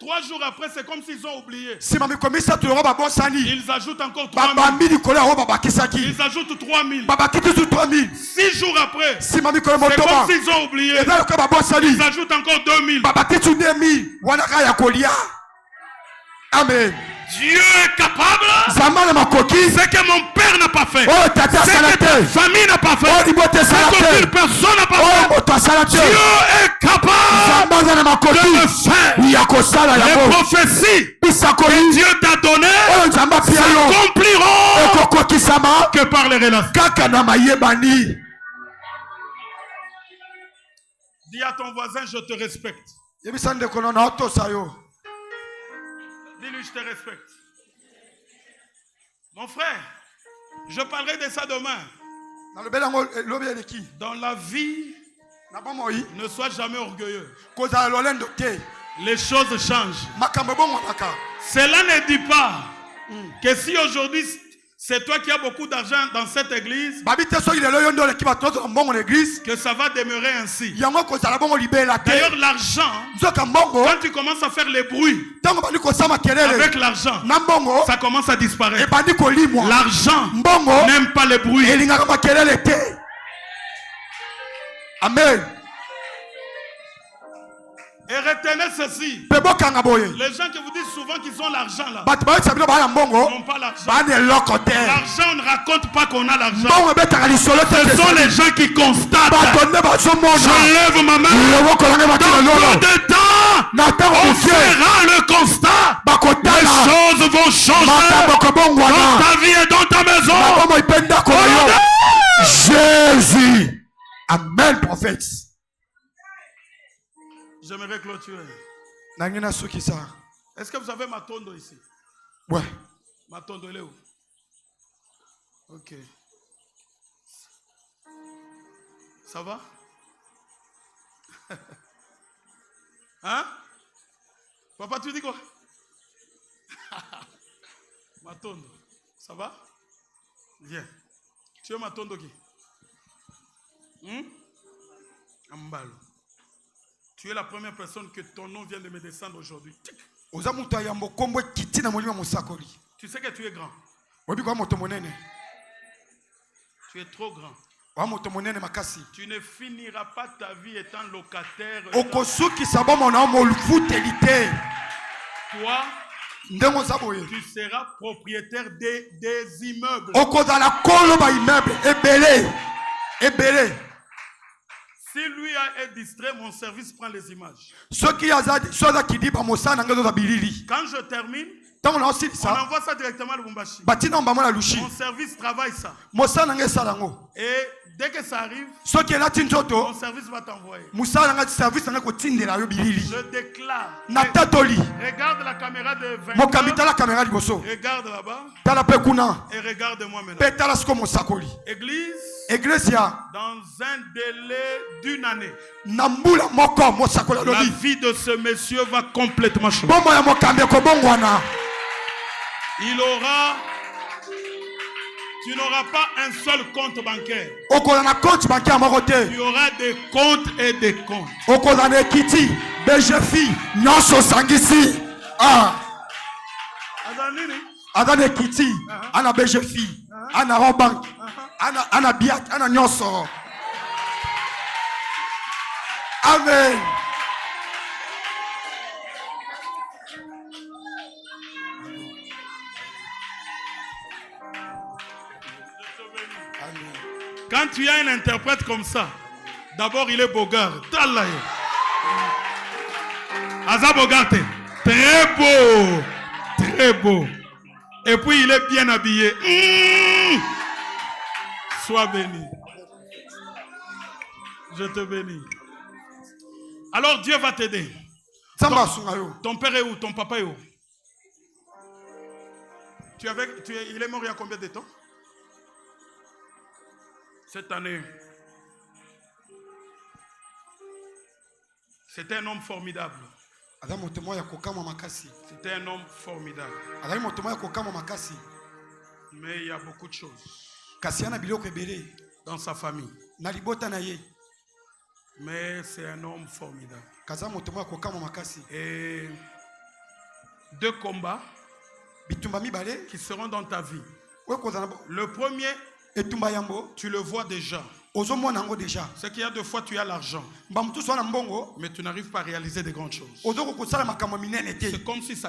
3 jours après, c'est comme s'ils ont oublié. Ils ajoutent encore 3000. Ils ajoutent 3000. 6 jours après, c'est comme s'ils ont oublié. Ils ajoutent encore 2000. Amen. Dieu est capable. Ce que mon père n'a pas fait, ce que ta famille n'a pas fait, ce qu'aucune personne n'a pas fait, Dieu est capable de le faire. Les prophéties que Dieu t'a données s'accompliront que par les relations. Dis à ton voisin, je te respecte. Dis-lui, je te respecte. Mon frère, je parlerai de ça demain. Dans la vie, ne sois jamais orgueilleux. Les choses changent. Cela ne dit pas que si aujourd'hui c'est toi qui as beaucoup d'argent dans cette église, que ça va demeurer ainsi. D'ailleurs, l'argent, quand tu commences à faire les bruits avec l'argent, ça commence à disparaître. L'argent n'aime pas les bruits. Amen. Et retenez ceci. Les gens qui vous disent souvent qu'ils ont l'argent là, n'ont pas l'argent. L'argent, on ne raconte pas qu'on a l'argent. Ce sont les gens qui constatent. Je lève ma main. Dans peu de temps, on fera le constat. Les choses vont changer dans ta vie et dans ta maison. Jésus. Amen, prophète. J'aimerais clôturer. Est-ce que vous avez ma tondo ici? Ouais. Ma tondo, elle est où? Ok. Ça va? Hein? Papa, tu dis quoi? Ma tondo. Ça va? Viens. Tu es ma tondo qui? Ambalo. Tu es la première personne que ton nom vient de me descendre aujourd'hui. Tu sais que tu es grand. Tu es trop grand. Tu ne finiras pas ta vie étant locataire. Toi, tu seras propriétaire des immeubles. Si lui est distrait, mon service prend les images. Quand je termine, on envoie ça directement à Lubumbashi. Mon service travaille ça. Et dès que ça arrive, mon service va t'envoyer. Je déclare. Regarde la caméra de 20 ans. Regarde là-bas. Et regarde-moi maintenant. Église, dans un délai d'une année, la vie de ce monsieur va complètement changer. Tu n'auras pas un seul compte bancaire. Tu auras des comptes et des comptes. Adane Kiti, ana BGFI, ana Robank, ana Biat, ana Nyoso. Amen. Quand tu as un interprète comme ça, d'abord il est Bogart. Aza Bogart, très beau, très beau. Et puis il est bien habillé. Sois béni. Je te bénis. Alors Dieu va t'aider. Ton père est où? Ton papa est où? Il est mort il y a combien de temps? Cette année. C'était un homme formidable. C'était un homme formidable. Mais il y a beaucoup de choses dans sa famille. Mais c'est un homme formidable. Et 2 combats qui seront dans ta vie. Le premier, tu le vois déjà. C'est qu'il y a 2 fois tu as l'argent, mais tu n'arrives pas à réaliser de grandes choses. C'est comme si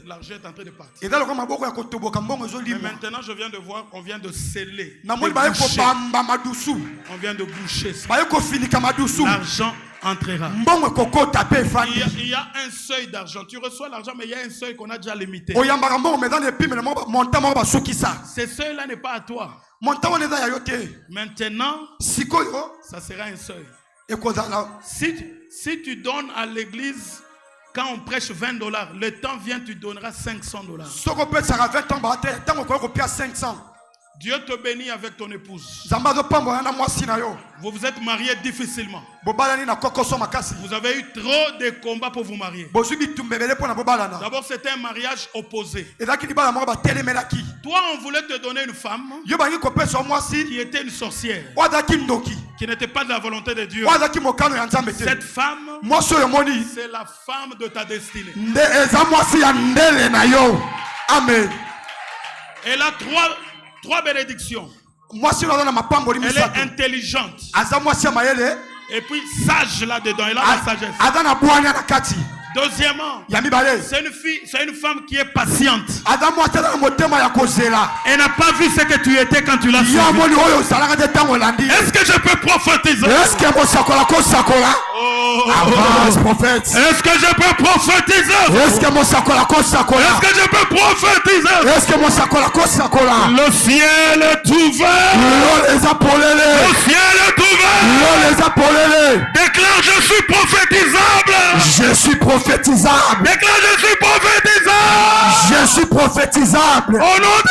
l'argent est en train de partir. Mais maintenant je viens de voir, on vient de sceller. On vient de boucher ça. L'argent entrera. Il y a un seuil d'argent. Tu reçois l'argent, mais il y a un seuil qu'on a déjà limité. Ce seuil-là n'est pas à toi. Maintenant, ça sera un seuil. Si tu donnes à l'église, quand on prêche $20, le temps vient, tu donneras $500. Dieu te bénit avec ton épouse. Vous vous êtes mariés difficilement. Vous avez eu trop de combats pour vous marier. D'abord, c'était un mariage opposé. Toi, on voulait te donner une femme qui était une sorcière, qui n'était pas de la volonté de Dieu. Cette femme, c'est la femme de ta destinée. Amen. Elle a 3 bénédictions. Elle est intelligente. Et puis sage là-dedans. Elle a la sagesse. Deuxièmement, c'est une femme qui est patiente. Elle n'a pas vu ce que tu étais quand tu l'as suivi. Est-ce que je peux prophétiser? Est-ce que Est-ce que je peux prophétiser? Est-ce que je peux prophétiser? Le ciel est ouvert. Le ciel est ouvert. Déclare, je suis prophétisable. Je suis prophétisable. Déclare, je suis prophétisable. Je suis prophétisable. Au nom de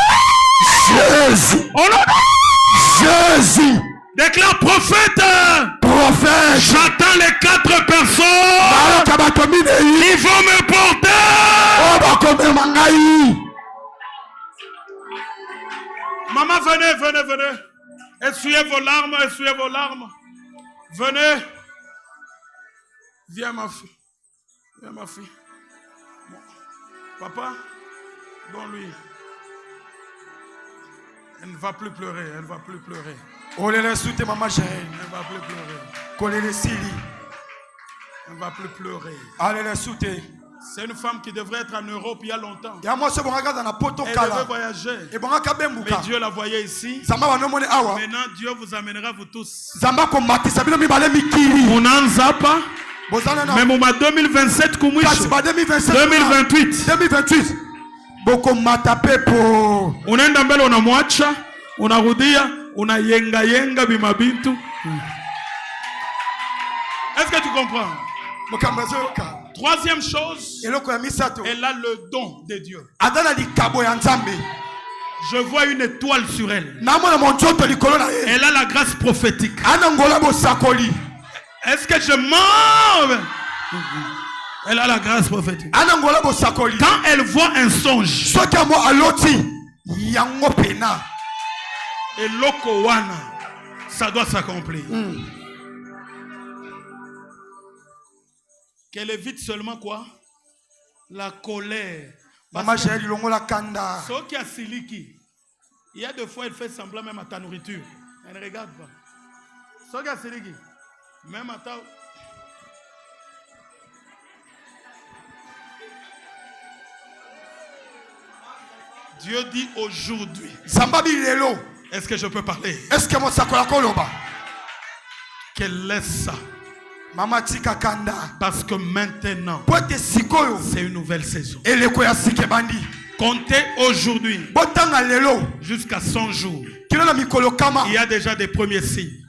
Jésus. Au nom de Jésus. Déclare, prophète. J'attends les 4 personnes qui vont me porter. Maman, venez. Essuyez vos larmes. Venez. Viens ma fille. Bon. Papa, donne-lui. Elle ne va plus pleurer, elle ne va plus pleurer. Elle ne va plus pleurer. Elle ne va plus pleurer. Allez, c'est une femme qui devrait être en Europe il y a longtemps. Elle devait voyager. Mais Dieu la voyait ici. Maintenant, Dieu vous amènera vous tous. Munanzapa. Même au 2027, 2028. Unaenda mbele unamwacha, unarudia, unayenga bimabintu. Est-ce que tu comprends? Troisième chose, elle a le don de Dieu. Je vois une étoile sur elle. Elle a la grâce prophétique. Est-ce que je mens? Elle a la grâce prophétique. Quand elle voit un songe, et lokowana, ça doit s'accomplir. Qu'elle évite seulement quoi? La colère. Ce qui a siliki, il y a des fois elle fait semblant même à ta nourriture. Elle ne regarde pas. Ce qui a siliki, même à ta... Dieu dit aujourd'hui. Est-ce que je peux parler? Qu'elle laisse ça. Parce que maintenant, c'est une nouvelle saison. Comptez aujourd'hui jusqu'à 100 jours. Il y a déjà des premiers signes.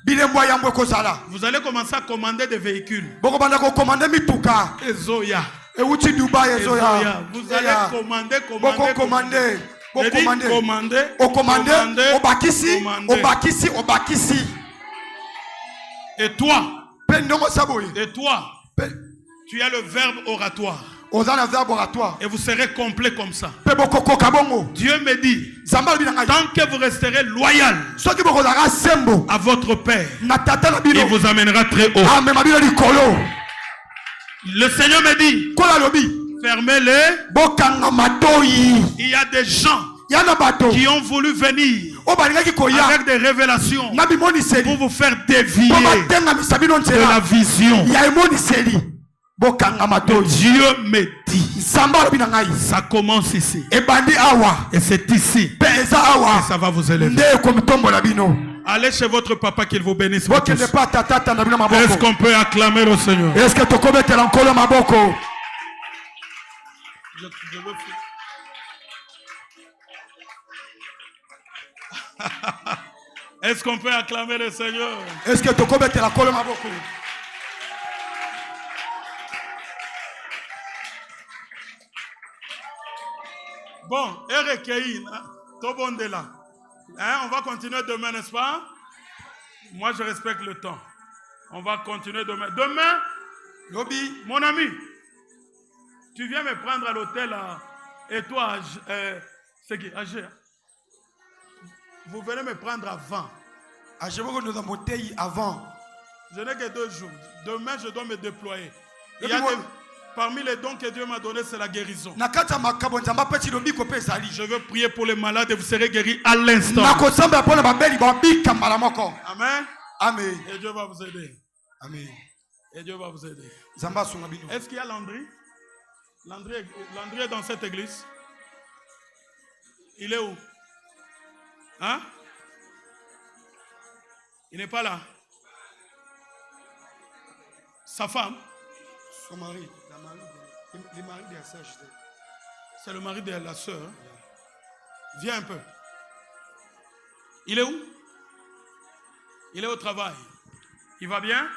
Vous allez commencer à commander des véhicules. Ezoya. Vous allez commander. Et toi, tu as le verbe oratoire. Et vous serez complet comme ça. Dieu me dit, tant que vous resterez loyal à votre Père, il vous amènera très haut. Le Seigneur me dit, fermez-les. Il y a des gens qui ont voulu venir avec des révélations pour vous faire dévier de la vision. Dieu me dit, ça commence ici et c'est ici et ça va vous élever. Allez chez votre papa, qu'il vous bénisse. Est-ce qu'on peut acclamer le Seigneur? Je veux... Est-ce qu'on peut acclamer le Seigneur? Est-ce que tu connais la colonne? Bon, on va continuer demain, n'est-ce pas? Moi, je respecte le temps. On va continuer demain. Demain, Lobby, mon ami, tu viens me prendre à l'hôtel et toi, c'est qui? Vous venez me prendre avant. Je n'ai que 2 jours. Demain, je dois me déployer. Il y a parmi les dons que Dieu m'a donnés, c'est la guérison. Je veux prier pour les malades et vous serez guéris à l'instant. Amen. Amen. Et Dieu va vous aider. Amen. Et Dieu va vous aider. Est-ce qu'il y a Landry? Landry est dans cette église. Il est où? Hein? Il n'est pas là. Sa femme? Son mari. Le mari de la sœur. C'est le mari de la sœur. Viens un peu. Il est où? Il est au travail. Il va bien?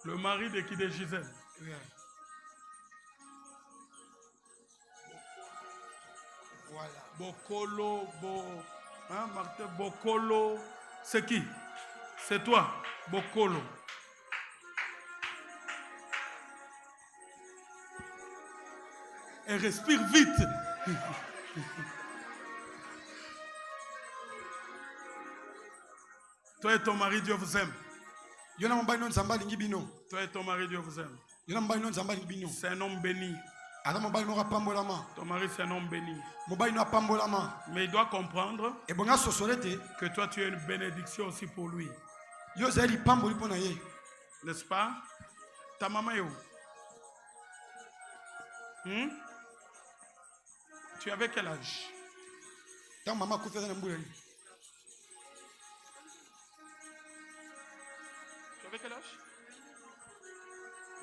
Le mari de qui? De Gisèle. Voilà. Bokolo, Martin Bokolo. C'est qui? C'est toi, Bokolo. Et respire vite. Toi et ton mari, Dieu vous aime. Toi et ton mari, Dieu vous aime. C'est un homme béni. Ton mari c'est un homme béni. Mais il doit comprendre que toi tu es une bénédiction aussi pour lui. N'est-ce pas? Ta maman est où? Tu avais quel âge? Tu avais quel âge?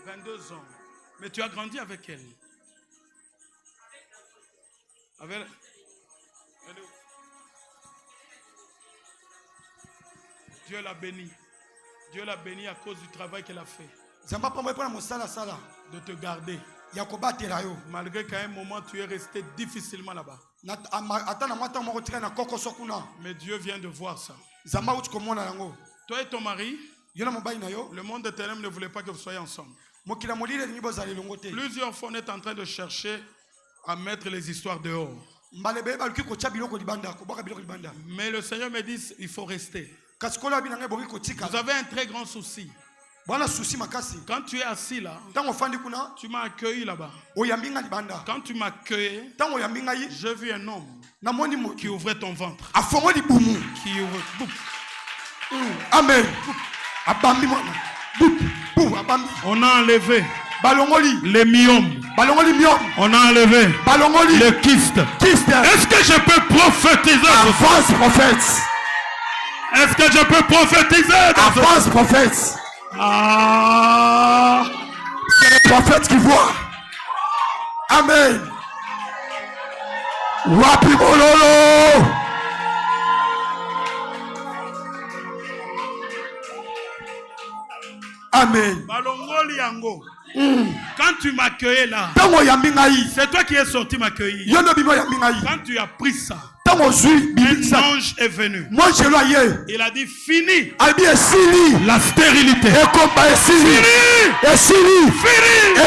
22 ans. Mais tu as grandi avec elle. Avec... Dieu l'a béni. Dieu l'a béni à cause du travail qu'elle a fait. De te garder. Malgré qu'à un moment tu es resté difficilement là-bas. Mais Dieu vient de voir ça. Toi et ton mari, le monde de ténèbres ne voulait pas que vous soyez ensemble. Plusieurs fois on est en train de chercher à mettre les histoires dehors. Mais le Seigneur me dit il faut rester. Vous avez un très grand souci. Quand tu es assis là, tu m'as accueilli là-bas. Quand tu m'as accueilli, j'ai vu un homme qui ouvrait ton ventre. Qui ouvre. Amen. On a enlevé les myomes. On a enlevé les kystes. Est-ce que je peux prophétiser? Avance, prophète. Est-ce que je peux prophétiser? Avance, prophète. Ah. C'est le prophète qui voit. Amen. Wapimololo. Amen. Quand tu m'accueillais là, c'est toi qui es sorti m'accueillir. Quand tu as pris ça, un ange est venu. Il a dit fini la stérilité.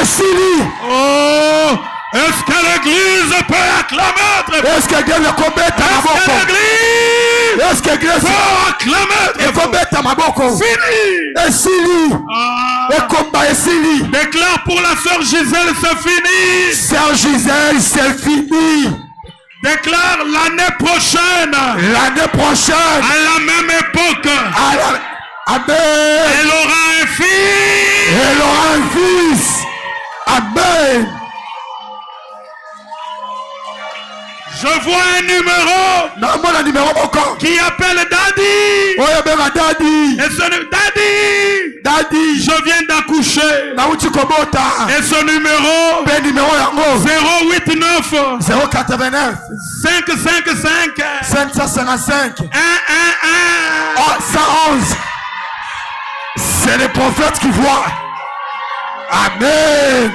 Fini. Oh, est-ce que l'église peut acclamer? Est-ce que l'église peut acclamer? Fini. Déclare pour la sœur Gisèle, c'est fini. Sœur Gisèle, c'est fini. Déclare l'année prochaine. À la même époque. Amen. Elle aura un fils. Amen. Je vois un numéro qui appelle Daddy. Et ce Daddy, je viens d'accoucher. Et ce numéro 089 555 111. C'est le prophète qui voit. Amen.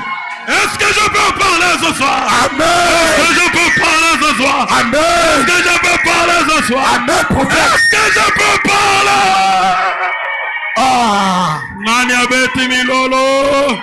Est-ce que je peux parler ce soir? Amen. Est-ce que je peux parler ce soir? Amen. Est-ce que je peux parler ce soir? Amen, prophète. Est-ce que je peux parler? Mania Betty Milolo.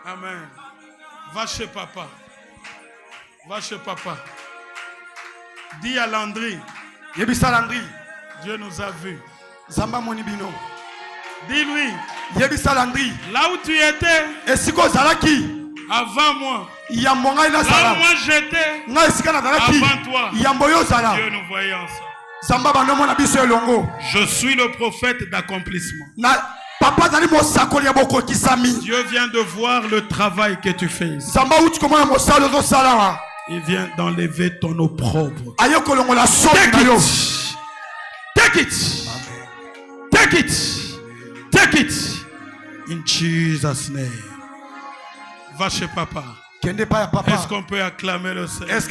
Amen. Va chez papa. Dis à Landry. Dieu nous a vus. Dis-lui. Là où tu étais. Avant moi. Là où moi j'étais. Avant toi. Dieu nous voyait ensemble. Je suis le prophète d'accomplissement. Dieu vient de voir le travail que tu fais. Il vient d'enlever ton opprobre. Take it. In Jesus' name. Va chez papa. Est-ce qu'on peut acclamer le Seigneur?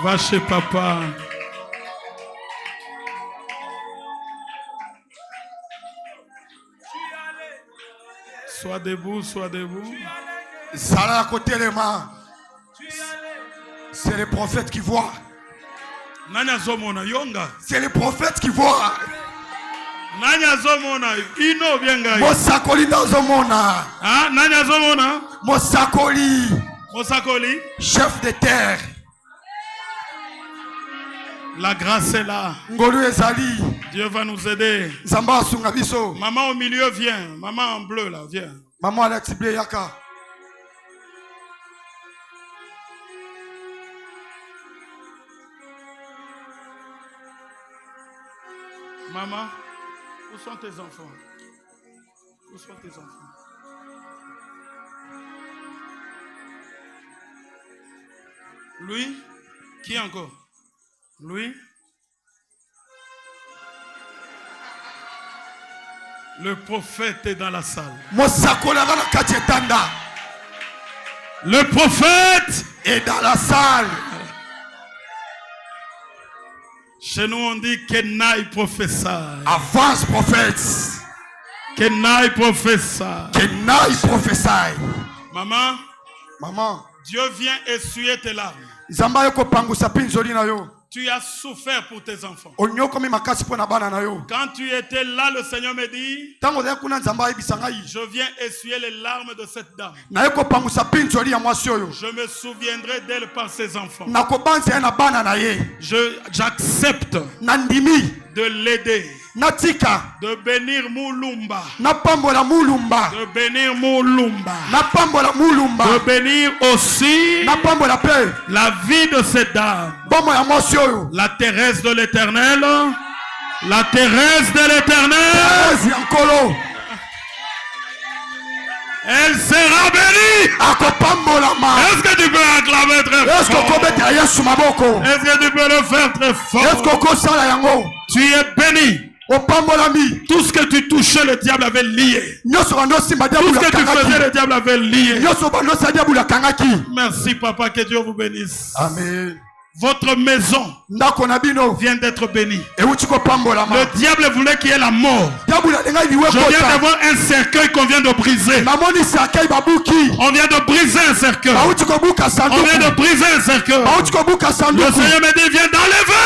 Va chez papa. Sois Sois debout, sois debout. Zala à côté les mains. C'est les prophètes qui voient. C'est les prophètes qui voient. Mosakoli nazomona. Mosakoli. Chef de terre. La grâce est là. Dieu va nous aider. Maman au milieu, viens. Maman en bleu là, viens. Maman Alex Yaka. Maman, où sont tes enfants? Où sont tes enfants? Lui? Qui encore? Lui? Le prophète est dans la salle. Le prophète est dans la salle. Chez nous on dit Kenai professeur. Avance prophète. Kenai professeur. Kenai professeur. Maman. Maman. Dieu vient essuyer tes larmes. Tu as souffert pour tes enfants. Quand tu étais là, le Seigneur me dit, je viens essuyer les larmes de cette dame. Je me souviendrai d'elle par ses enfants. J'accepte de l'aider. De bénir Moulumba. De bénir Moulumba. De bénir aussi la vie de cette dame. La Thérèse de l'Éternel. La Thérèse de l'Éternel. Elle sera bénie. Est-ce que tu peux acclamer très fort? Est-ce que tu peux le faire très fort? Tu es béni. Tout ce que tu touchais, le diable avait lié. Tout ce que tu faisais, le diable avait lié. Merci papa, que Dieu vous bénisse. Amen. Votre maison vient d'être bénie. Le diable voulait qu'il y ait la mort. Je viens d'avoir un cercueil qu'on vient de briser. On vient de briser un cercueil. On vient de briser un cercueil. Le Seigneur me dit, viens d'enlever.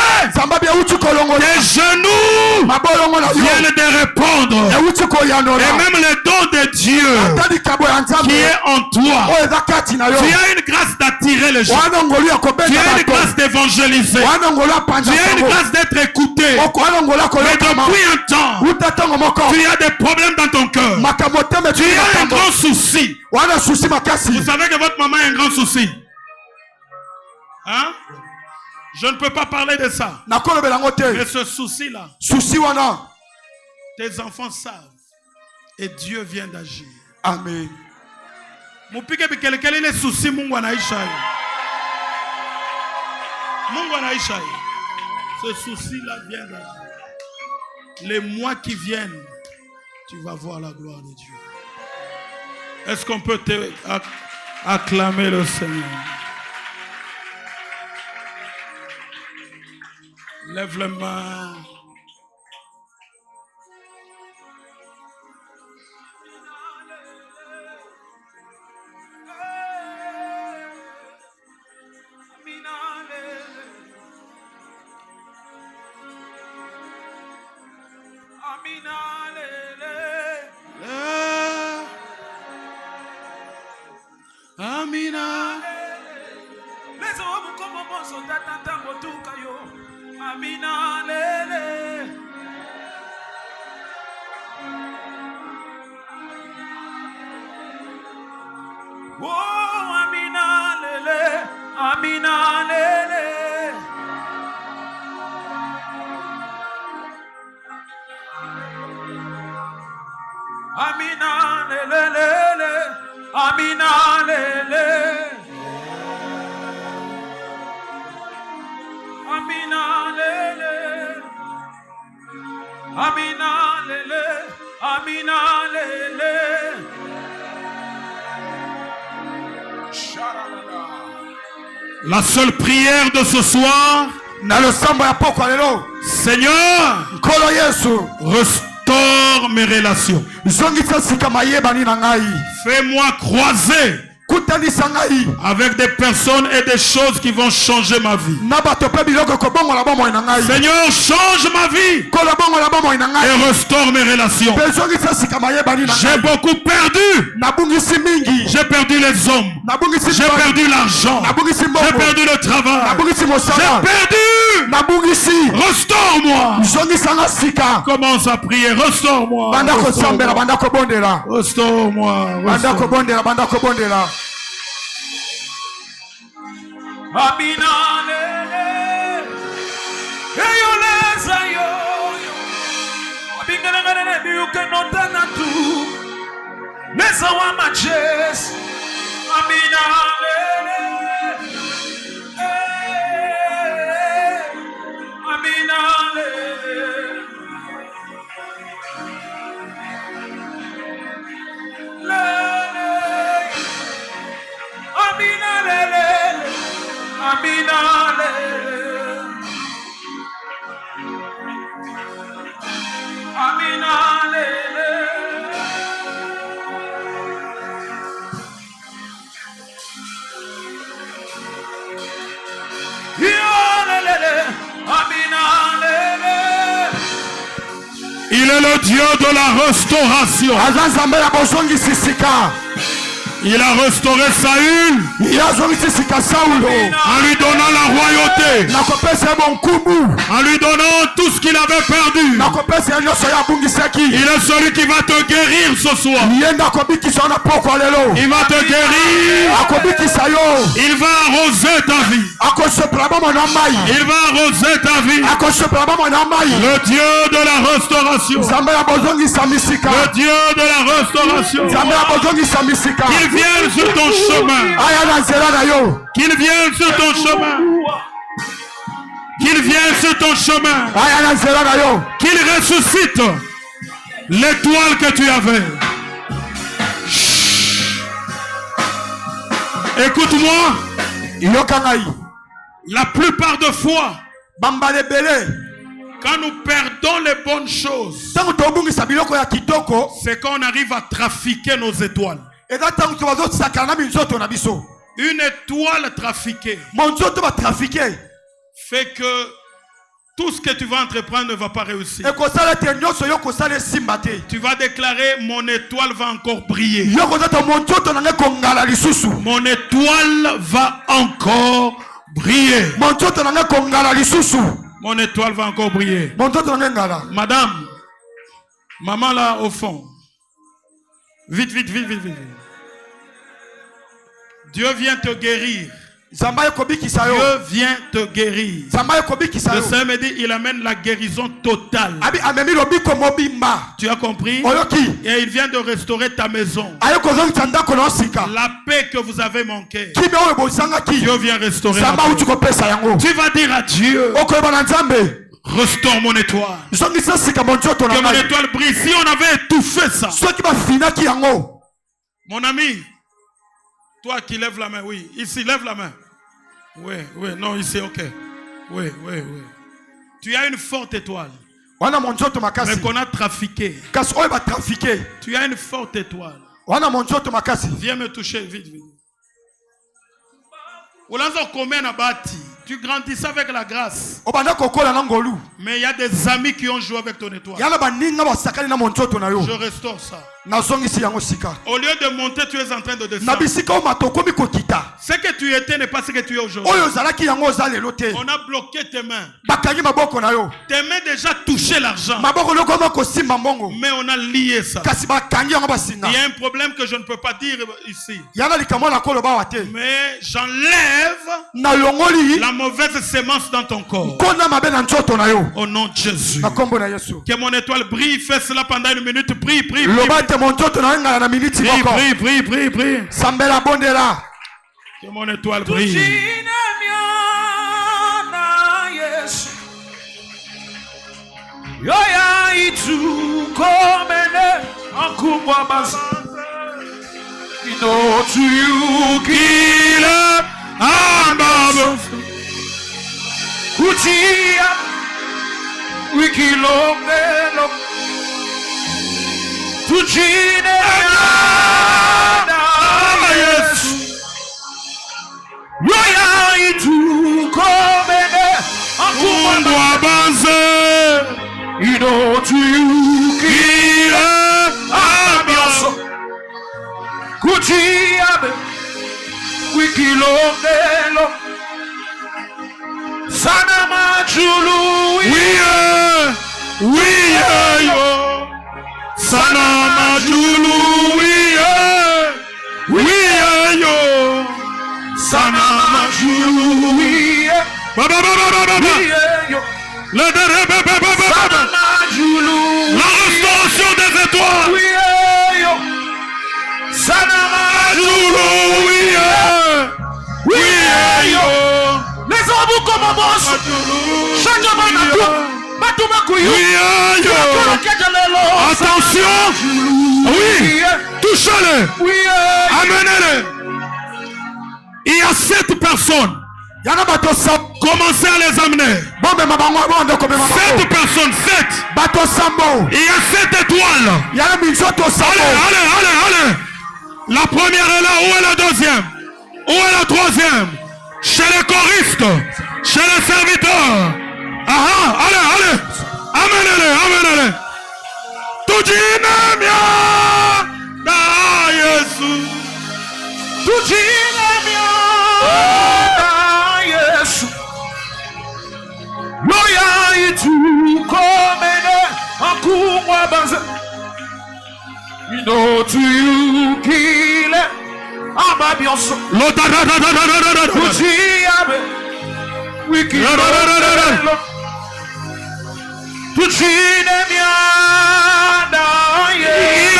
Les genoux viennent de répondre. Et même le don de Dieu qui est en toi. Tu as une grâce d'attirer les gens. Tu as une grâce d'évangéliser. Tu as une grâce d'être écouté. Mais depuis un temps, tu as des problèmes dans ton cœur. Tu as un grand souci. Vous savez que votre maman a un grand souci. Hein? Je ne peux pas parler de ça. Mais ce souci-là, tes enfants savent. Et Dieu vient d'agir. Amen. Ce souci-là vient d'agir. Les mois qui viennent, tu vas voir la gloire de Dieu. Est-ce qu'on peut acclamer le Seigneur? Lève les mains. Amina. Les hommes comme moi sont attendant au tout caillou. Amina lele. Oh Amina lele. Amina lele. Amina lele. Amina lele. Amina lele. Amina lele. Amina lele. La seule prière de ce soir, Seigneur, restaure Restaure mes relations. Fais-moi croiser avec des personnes et des choses qui vont changer ma vie. Seigneur, change ma vie et restaure mes relations. J'ai beaucoup perdu. J'ai perdu les hommes. J'ai perdu l'argent. J'ai perdu le travail. J'ai perdu. Restaure-moi. Commence à prier. Restaure-moi. Restaure-moi. Aminalele, eyoleza yo, abingalangane biuke notana tu, nesa wa majes, aminalele, aminalele, aminalele. Aminale, Aminale, il est le Dieu de la restauration. Il a restauré Saül en lui donnant la royauté, en lui donnant tout ce qu'il avait perdu. Il est celui qui va te guérir ce soir. Il va te guérir. Il va arroser ta vie. Il va arroser ta vie. Le Dieu de la restauration. Le Dieu de la restauration. Qu'il vienne sur ton chemin. Qu'il vienne sur ton chemin. Qu'il vienne sur ton chemin. Qu'il ressuscite l'étoile que tu avais. Écoute-moi. La plupart de fois, quand nous perdons les bonnes choses, c'est qu'on arrive à trafiquer nos étoiles. Une étoile trafiquée fait que tout ce que tu vas entreprendre ne va pas réussir. Tu vas déclarer: mon étoile va encore briller. Mon étoile va encore briller. Mon étoile va encore briller. Madame, maman là au fond. Vite, vite, vite, vite, vite. Dieu vient te guérir. Dieu vient te guérir. Le Seigneur me dit, il amène la guérison totale. Tu as compris? Et il vient de restaurer ta maison. La paix que vous avez manquée, Dieu vient restaurer la paix. Tu vas dire à Dieu: restaure mon étoile. Que mon étoile brille. Si on avait étouffé ça. Mon ami, toi qui lèves la main, oui. Ici, lève la main. Oui, oui, non, ici, ok. Oui, oui, oui. Tu as une forte étoile. Mais qu'on a trafiqué. Tu as une forte étoile. Viens me toucher, vite, vite. Tu grandissais avec la grâce. Mais il y a des amis qui ont joué avec ton étoile. Je restaure ça. Au lieu de monter, tu es en train de descendre. Ce que tu étais n'est pas ce que tu es aujourd'hui. On a bloqué tes mains. Tes mains déjà touchaient l'argent. Mais on a lié ça. Il y a un problème que je ne peux pas dire ici. Mais j'enlève la mauvaise sémence dans ton corps. Au nom de Jésus. Que mon étoile brille. Fais cela pendant une minute. Prie, prie, prie. Prie, prie, prie, prie. Que mon étoile brille. Yoya itu komene akubwa bas. Ino tu kila ambabo. Kutia wikilomelo. tujine Yesu yoya itukomene Mungu abanze inotuyukile amyoso kuchiabe wikilongelo sana majulu wiye yo sana majulu wiye yo sana majulu wiye baba yo le sana majulu la restauration des étoiles wiye yo sana majulu wiye yo les hommes comme boss chaque manatu batuma kuyu attention oui touchez-les amenez-les il y a 7 personnes commencez à les amener 7 personnes 7 il y a 7 étoiles allez la première est là, où est la deuxième, où est la troisième, chez les choristes, chez les serviteurs. Allez, amenez-les. Tujinamia da Yesu. Tujinamia da Yesu. Loya itu komene akumwa banze. Inotuyukile amabionso. Kuchiabe wikilongelo. Tuchinemia da Yesu.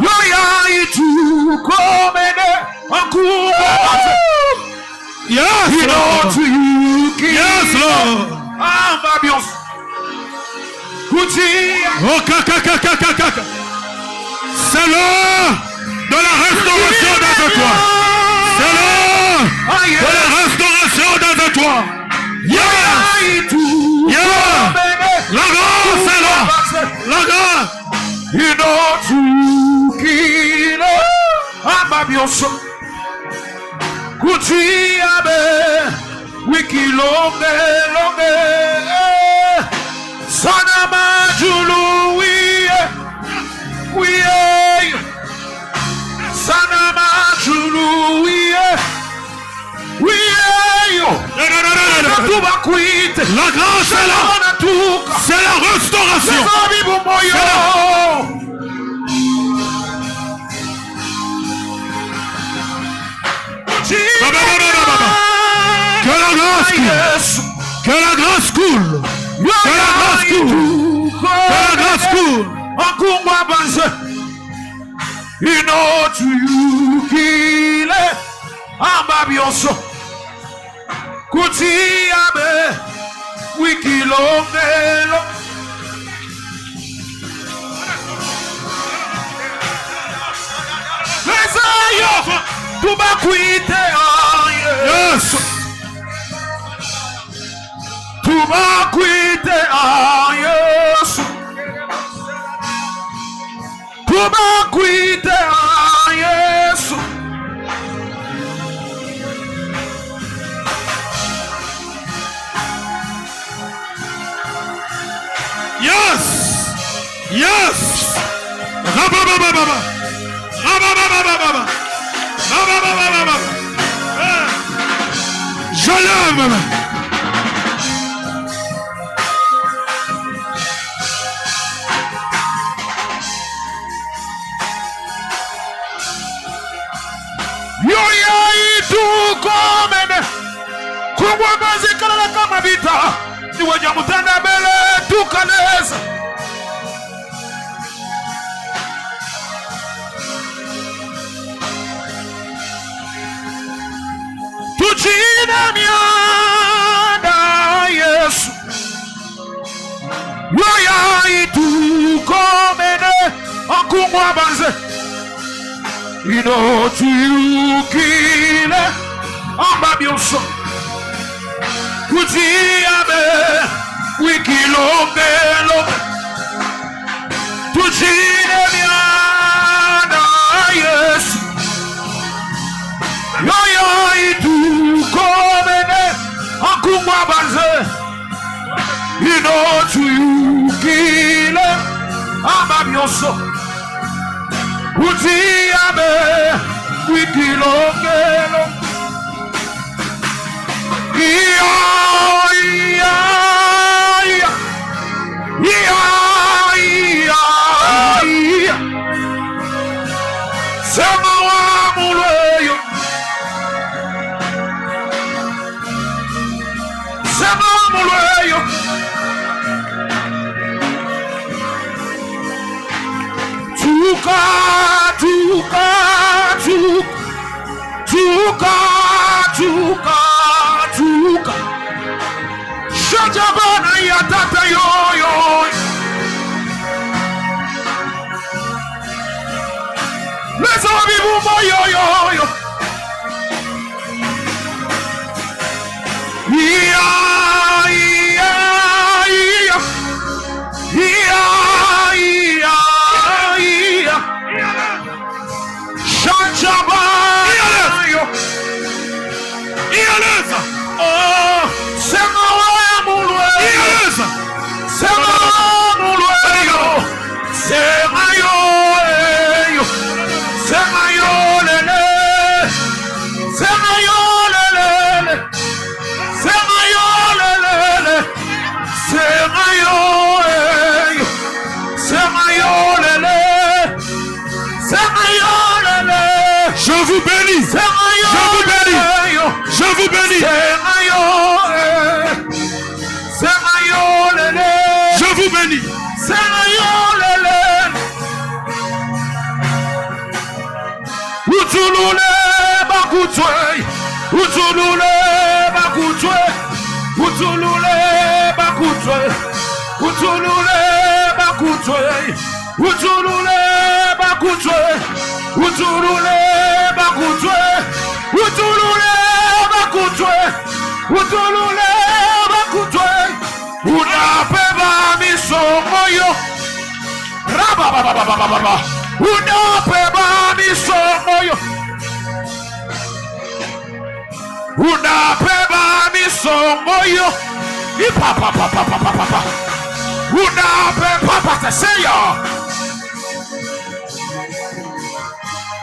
Yoya itukomene akumwa banze. Yes, Lord. Yes, Lord. Amabionso. Oh, c'est l'heure de la restauration des étoiles. C'est l'heure de la restauration des étoiles. Yes. La grâce est là. La grâce. Inotuyukile amabionso. Kuchiabe wikilongelo. Sana majulu wiye sana majulu wiye yo la grâce est là, c'est la restauration. Que la grâce coule. Que la grâce coule. Akungwa banze inotuyukile ambabionso kutiabe wikilongelo lezayo tubakwite Yesu. Tubakwite Yesu. Tubakwite Yesu. Yes. Je l'aime. Yoya itukomene kungwa mazikala kama vita ni wanyamutanda bele tukaneza tuchinamia da Yesu. Yoya itukomene akungwa banze inotuyukile ambabionso kutiabe wikilongelo Zinemiana Yesu Yoyo itu komene Akungwa banze Inotu yukile Amabioso Utiame Wikilongelo Iya Sema wa muleyo Sema wa muleyo Tuka Shajabana ya tata yoyo Let's all be yo. Je vous bénis. Je vous bénis. Je vous bénis. Utulule bakutwe. Utulule bakutwe. Utulule bakutwe. Utulule bakutwe. Utulule bakutwe. Utulule bakutwe. Utulule bakutwe. Utulule bakutwe. Unapeba misomoyo. Rababababababa. Unapeba misomoyo. Unapeba misomoyo. Ipapapapapapapa. Unapeba pateseyo.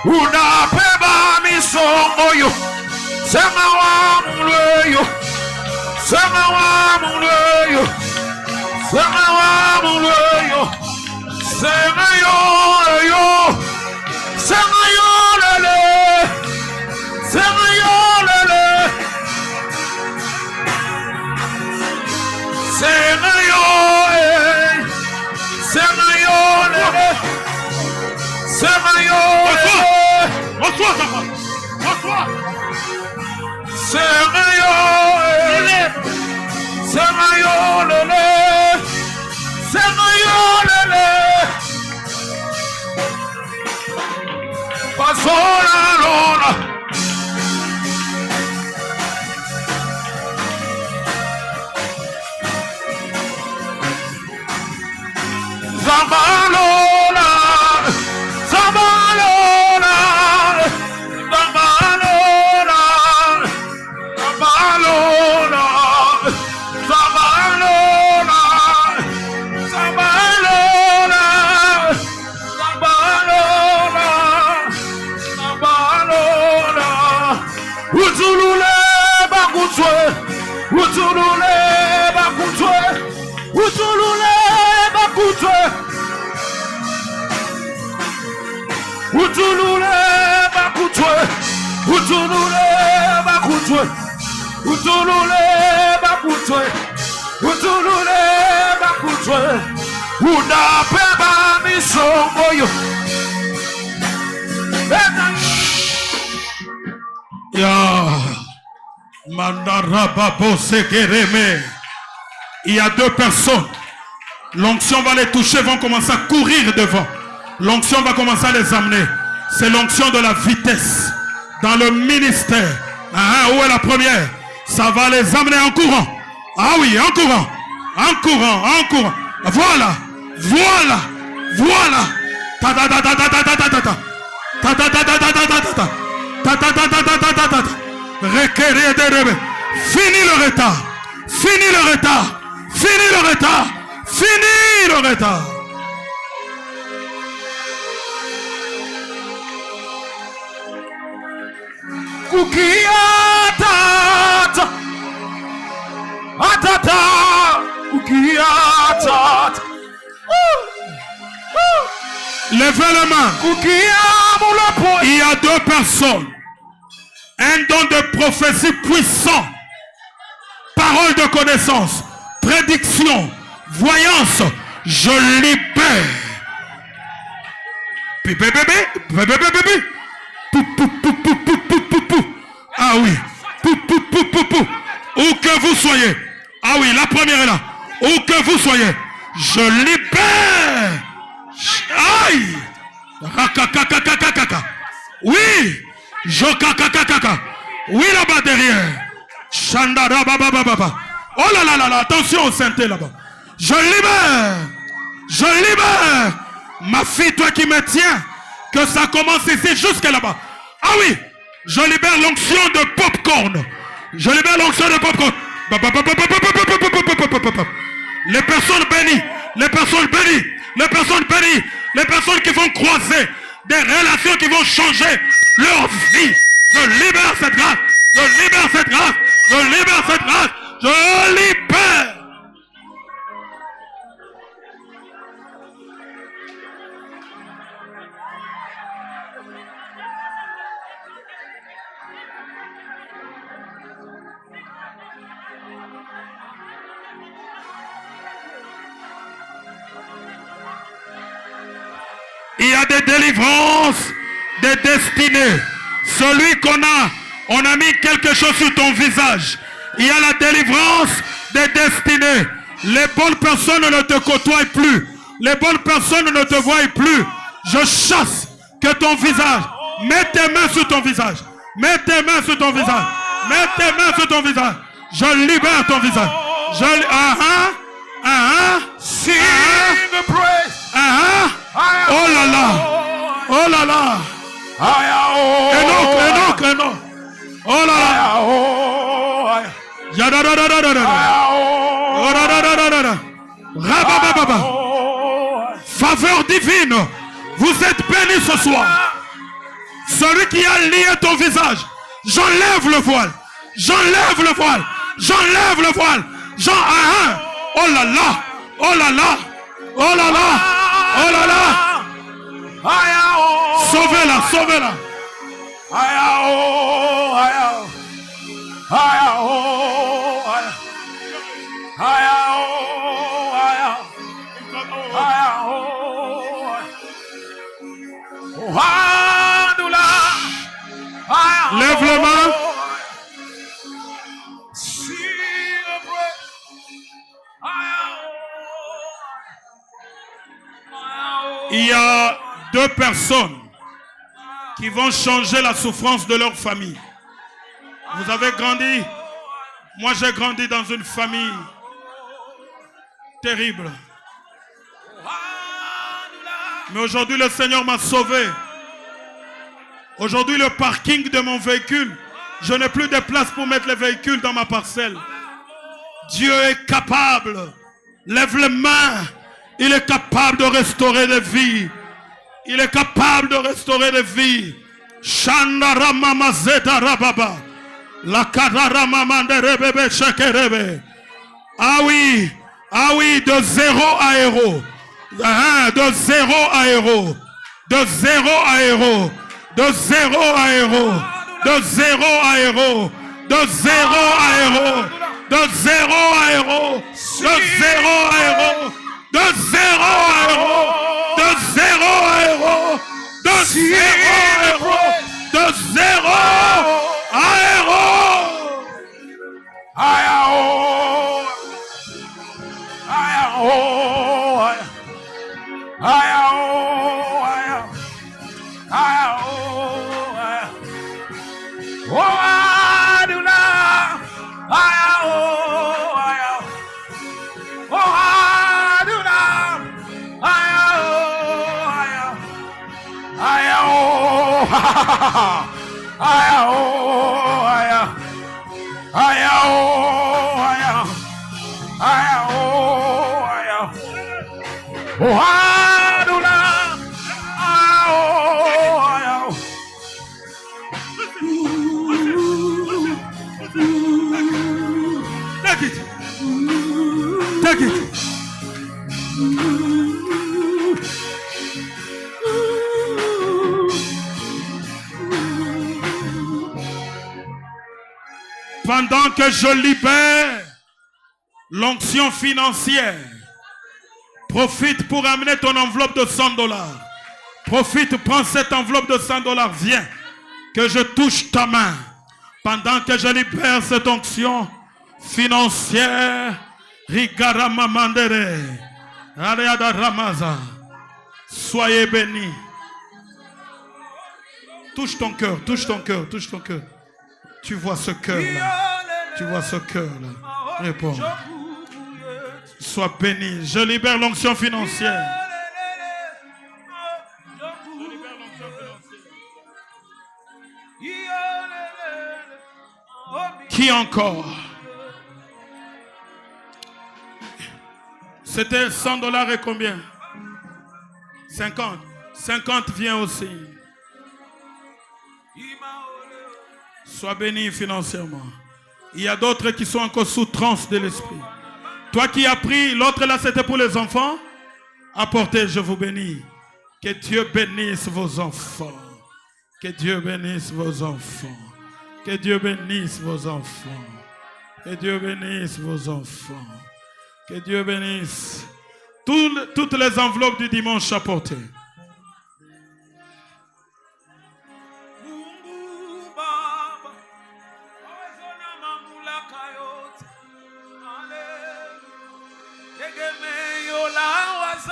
Unapeba misomoyo. Sema wa muleyo. Sema wa muleyo. Sema wa muleyo. Sema yo. Sema yo lele. Sema yo lele. Sema yo. Sema yo lele. Sema yo lele. Bonsoir papa. Bonsoir. Sema yo lele. Sema yo lele. Sema yo lele. Pasola lona. Zambalona. Zambalona. Zambalona. Zambalona. Zambalona. Zambalona. Zambalona. Utulule bakutwe. Utulule bakutwe. Utulule bakutwe. Utulule bakutwe. Utulule bakutwe. Utulule bakutwe. Utulule bakutwe. Unapeba misongoyo. Il y a deux personnes. L'onction va les toucher, vont commencer à courir devant. L'onction va commencer à les amener. C'est l'onction de la vitesse dans le ministère. Ah, où est la première? Ça va les amener en courant. Ah oui, en courant. En courant, en courant. Voilà, voilà, Voilà. Fini le retard. Fini le retard. Fini le retard. Fini le retard. Kukia tata. Atata. Kukia tata. Levez les mains. Il y a deux personnes. Un don de prophétie puissant. Parole de connaissance. Prédiction. Voyance. Je libère. Ah oui. Où que vous soyez. Ah oui, la première est là. Où que vous soyez. Je libère. Aïe! Oui! Oui, là-bas derrière. Chandara baba baba. Oh là là là là, attention au synthé là-bas. Je libère. Je libère. Ma fille, toi qui me tiens, que ça commence ici jusqu'à là-bas. Ah oui! Je libère l'onction de popcorn. Je libère l'onction de popcorn. Les personnes bénies. Les personnes bénies. Les personnes bénies, les personnes qui vont croiser des relations qui vont changer leur vie. Je libère cette grâce. Je libère cette grâce. Je libère cette grâce. Je libère. Il y a des délivrances, des destinées. Celui on a mis quelque chose sur ton visage. Il y a la délivrance des destinées. Les bonnes personnes ne te côtoient plus. Les bonnes personnes ne te voient plus. Je chasse que ton visage. Mets tes mains sur ton visage. Mets tes mains sur ton visage. Mets tes mains sur ton visage. Je libère ton visage. Sing the praise. Oh là là. Oh là là. Enoch. Oh là là. Faveur divine. Vous êtes bénis ce soir. Celui qui a lié ton visage. J'enlève le voile. J'enlève le voile. J'enlève le voile. Oh là là. Oh là là. Oh là là. Oh là là. Sauvez-la, sauvez-la. Lève les mains. Il y a deux personnes qui vont changer la souffrance de leur famille. Vous avez grandi. Moi, j'ai grandi dans une famille terrible. Mais aujourd'hui, le Seigneur m'a sauvé. Aujourd'hui, le parking de mon véhicule, je n'ai plus de place pour mettre les véhicules dans ma parcelle. Dieu est capable. Lève les mains. Il est capable de restaurer des vies. Il est capable de restaurer des vies. Shandara mama zeta rababa. La kadara mama de rebebe shekerebe. Ah oui, de 0 à héros. De 0 à héros. De 0 à héros. De 0 à héros. De 0 à héros. De 0 à héros. De 0 à héros. De 0 à héros. De 0 à héros. De 0 à héros. De 0 à héros. De 0 à héros. Aya oh aya. Aya oh aya. Aya oh aya. Oh Aduna. Aya oh aya. Take it. Take it. Pendant que je libère l'onction financière, profite pour amener ton enveloppe de $100. Profite, prends cette enveloppe de $100, viens, que je touche ta main. Pendant que je libère cette onction financière, Rigarama Mandere, Ariada Ramaza, soyez bénis. Touche ton cœur, touche ton cœur, touche ton cœur. Tu vois ce cœur-là. Tu vois ce cœur-là. Réponds. Sois béni. Je libère l'onction financière. Qui encore? C'était $100 et combien? 50. 50 vient aussi. Sois béni financièrement. Il y a d'autres qui sont encore sous transe de l'esprit. Toi qui as pris, l'autre là c'était pour les enfants. Apportez, je vous bénis. Que Dieu bénisse vos enfants. Que Dieu bénisse vos enfants. Que Dieu bénisse vos enfants. Que Dieu bénisse vos enfants. Que Dieu bénisse toutes les enveloppes du dimanche apportées.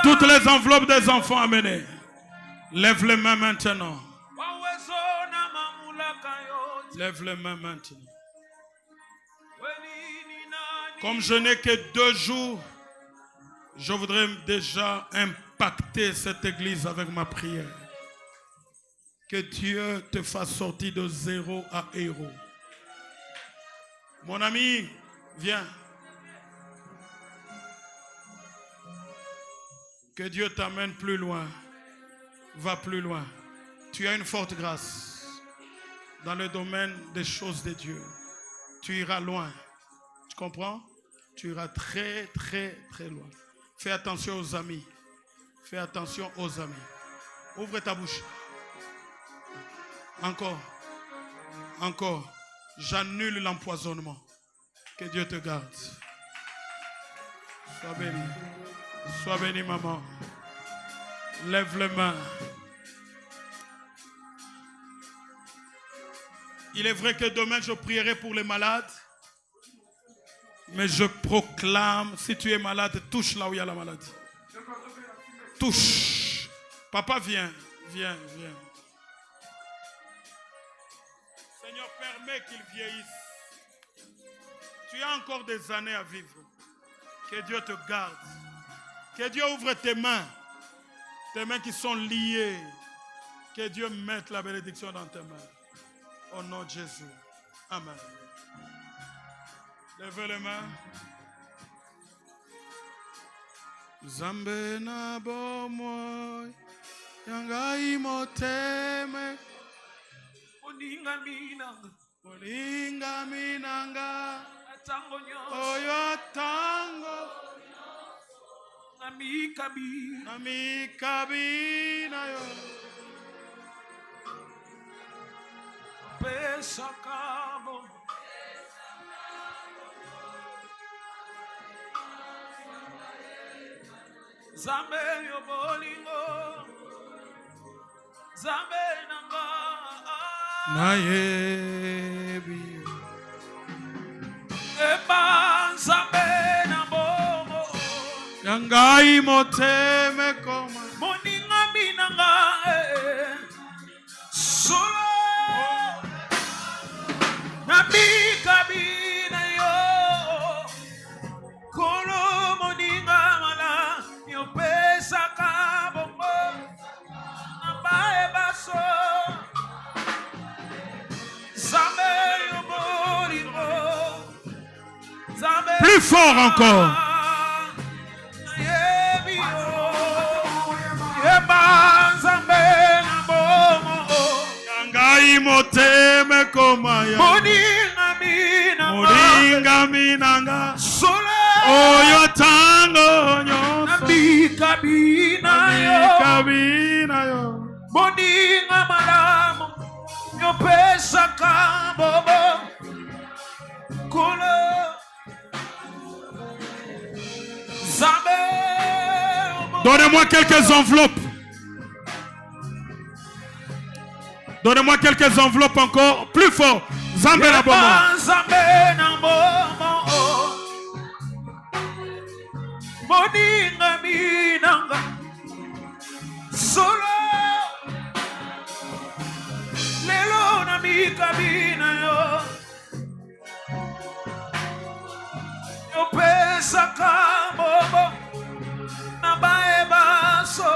Toutes les enveloppes des enfants amenées. Lève les mains maintenant. Lève les mains maintenant. Comme je n'ai que 2 jours, je voudrais déjà impacter cette église avec ma prière. Que Dieu te fasse sortir de 0 à héros. Mon ami, viens. Que Dieu t'amène plus loin. Va plus loin. Tu as une forte grâce dans le domaine des choses de Dieu. Tu iras loin. Tu comprends? Tu iras très, très, très loin. Fais attention aux amis. Fais attention aux amis. Ouvre ta bouche. Encore. Encore. J'annule l'empoisonnement. Que Dieu te garde. Sois béni. Sois béni, maman. Lève les mains. Il est vrai que demain, je prierai pour les malades. Mais je proclame, si tu es malade, touche là où il y a la maladie. Touche. Papa, viens. Viens, viens. Seigneur, permets qu'il vieillisse. Tu as encore des années à vivre. Que Dieu te garde. Que Dieu ouvre tes mains qui sont liées. Que Dieu mette la bénédiction dans tes mains. Au nom de Jésus. Amen. Levez les mains. Zambe na bomoy yangai moteme oninga minanga oyo tango nami kabina yo pesa kabo Zambe yo bolingo Zambe nanga nayebi Eba Zambe na bomo Yangai moteme koma Moninga minanga Solo Nabi kabina yo Kolo moninga mala Yo pesa kabongo Nabae baso Plus fort encore. Moringa minanga oyo tango nyonso kabina yo moninga malamu nyopesa kambobo kula zambe. Donnez-moi quelques enveloppes. Donnez-moi quelques enveloppes encore. Plus fort. Zambe na bomo. Zambe na bomo. Moninga minanga. Solo. Lelo na mikabina yo. Yo pesa kabobo. Na bae baso.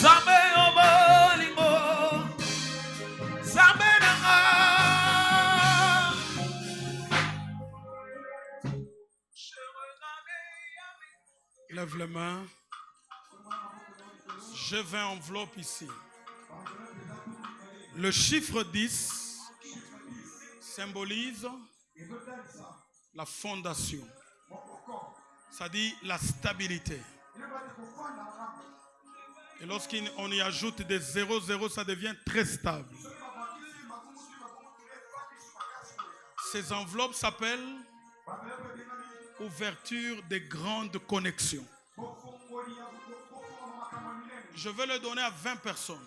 Zambe obolingo. Zambe nanga. Lève les mains. J'ai 20 enveloppes ici. Le chiffre 10 symbolise la fondation. Ça dit la stabilité. Et lorsqu'on y ajoute des 0,0, ça devient très stable. Ces enveloppes s'appellent ouverture des grandes connexions. Je vais le donner à 20 personnes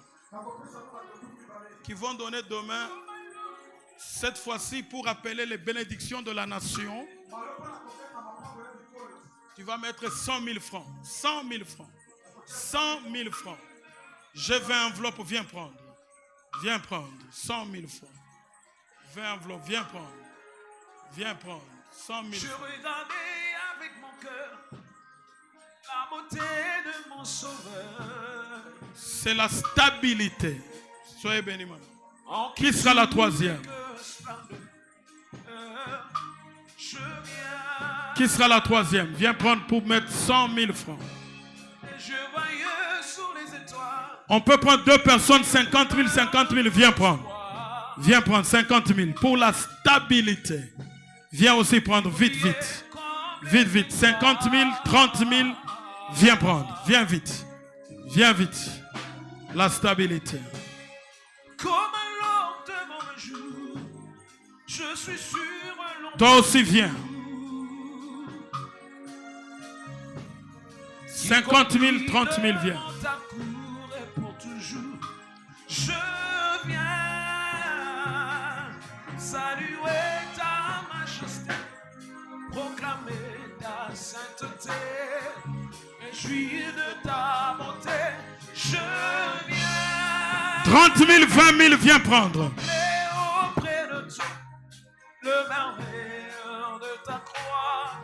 qui vont donner demain, cette fois-ci pour appeler les bénédictions de la nation. Tu vas mettre 100 000 francs. 100 000 francs. 100 000 francs. J'ai 20 enveloppes, viens prendre. Viens prendre. 100 000 francs. 20 enveloppes, viens prendre. Viens prendre. 100 000 francs. Je regardais avec mon cœur la beauté de mon sauveur. C'est la stabilité. Soyez bénis, maman. Qui sera la troisième? Qui sera la troisième? Viens prendre pour mettre 100 000 francs. On peut prendre 2 personnes, 50 000, 50 000. Viens prendre. Viens prendre 50 000 pour la stabilité. Viens aussi prendre vite, vite. Vite, vite. 50 000, 30 000. Viens prendre. Viens vite. Viens vite. La stabilité. Comme l'or de mon jour, je suis sur un long. Toi aussi viens. 50 000, 30 000, viens. Je viens saluer ta majesté, proclamer ta sainteté, réjouir de ta bonté. Je viens 30 000, 20 000, viens prendre. auprès de toi, le merveilleux de ta croix.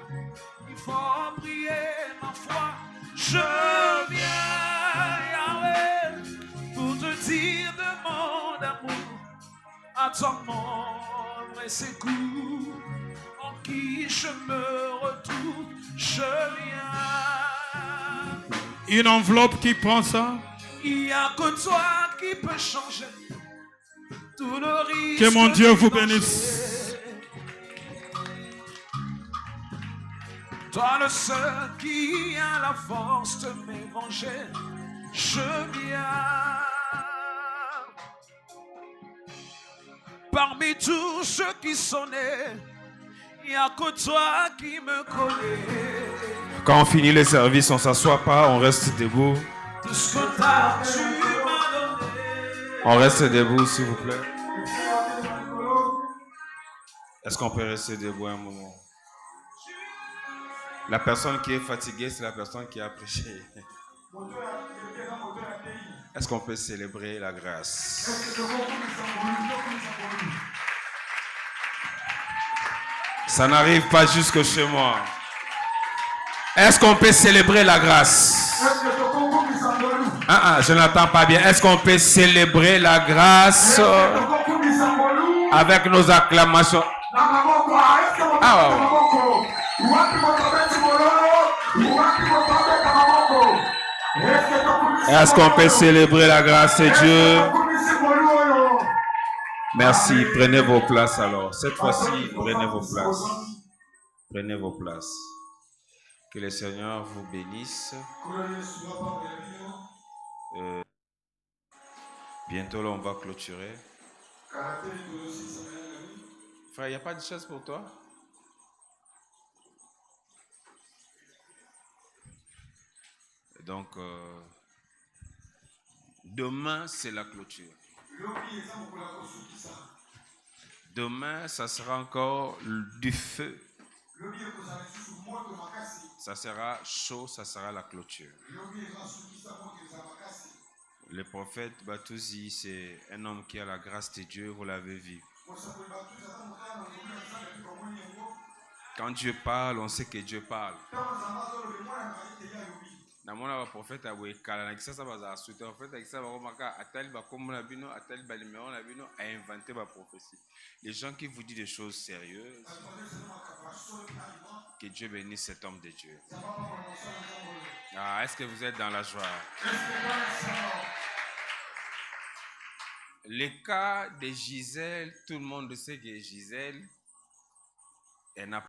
Il faut prier ma foi. Je viens, Yahweh, pour te dire de mon amour à ton ombre et ses coups, en qui je me retrouve. Je viens. Une enveloppe qui prend ça. Il n'y a que toi qui peux changer tout le risque. Que mon Dieu vous bénisse. Toi le seul qui a la force de m'évanger. Je viens. Parmi tous ceux qui sont nés, il n'y a que toi qui me connais. Quand on finit le service, on ne s'assoit pas, on reste debout. Tout ce que tu m'as donné. On reste debout, s'il vous plaît. Est-ce qu'on peut rester debout un moment? La personne qui est fatiguée, c'est la personne qui a prêché. Est-ce qu'on peut célébrer la grâce? Ça n'arrive pas jusque chez moi. Est-ce qu'on peut célébrer la grâce? Je n'entends pas bien. Est-ce qu'on peut célébrer la grâce avec nos acclamations? Est-ce qu'on peut célébrer la grâce de Dieu? Merci. Prenez vos places alors. Cette fois-ci, prenez vos places. Prenez vos places. Que le Seigneur vous bénisse. Bientôt, là, on va clôturer. Frère, il n'y a pas de chaise pour toi? Donc, demain, c'est la clôture. Demain, ça sera encore du feu. Ça sera chaud, ça sera la clôture. Le prophète Batouzi, c'est un homme qui a la grâce de Dieu, vous l'avez vu. Quand Dieu parle, on sait que Dieu parle. Namona ba prophète abwe kala na kisasa baza asute en fait avec ça ba komaka atali ba komona bino atali ba numéro na bino a inventé ba prophétie. Les gens qui vous disent des choses sérieuses, que Dieu bénisse cet homme de Dieu. Ah, est-ce que vous êtes dans la joie? Le cas de Gisèle, tout le monde sait que Gisèle, elle n'a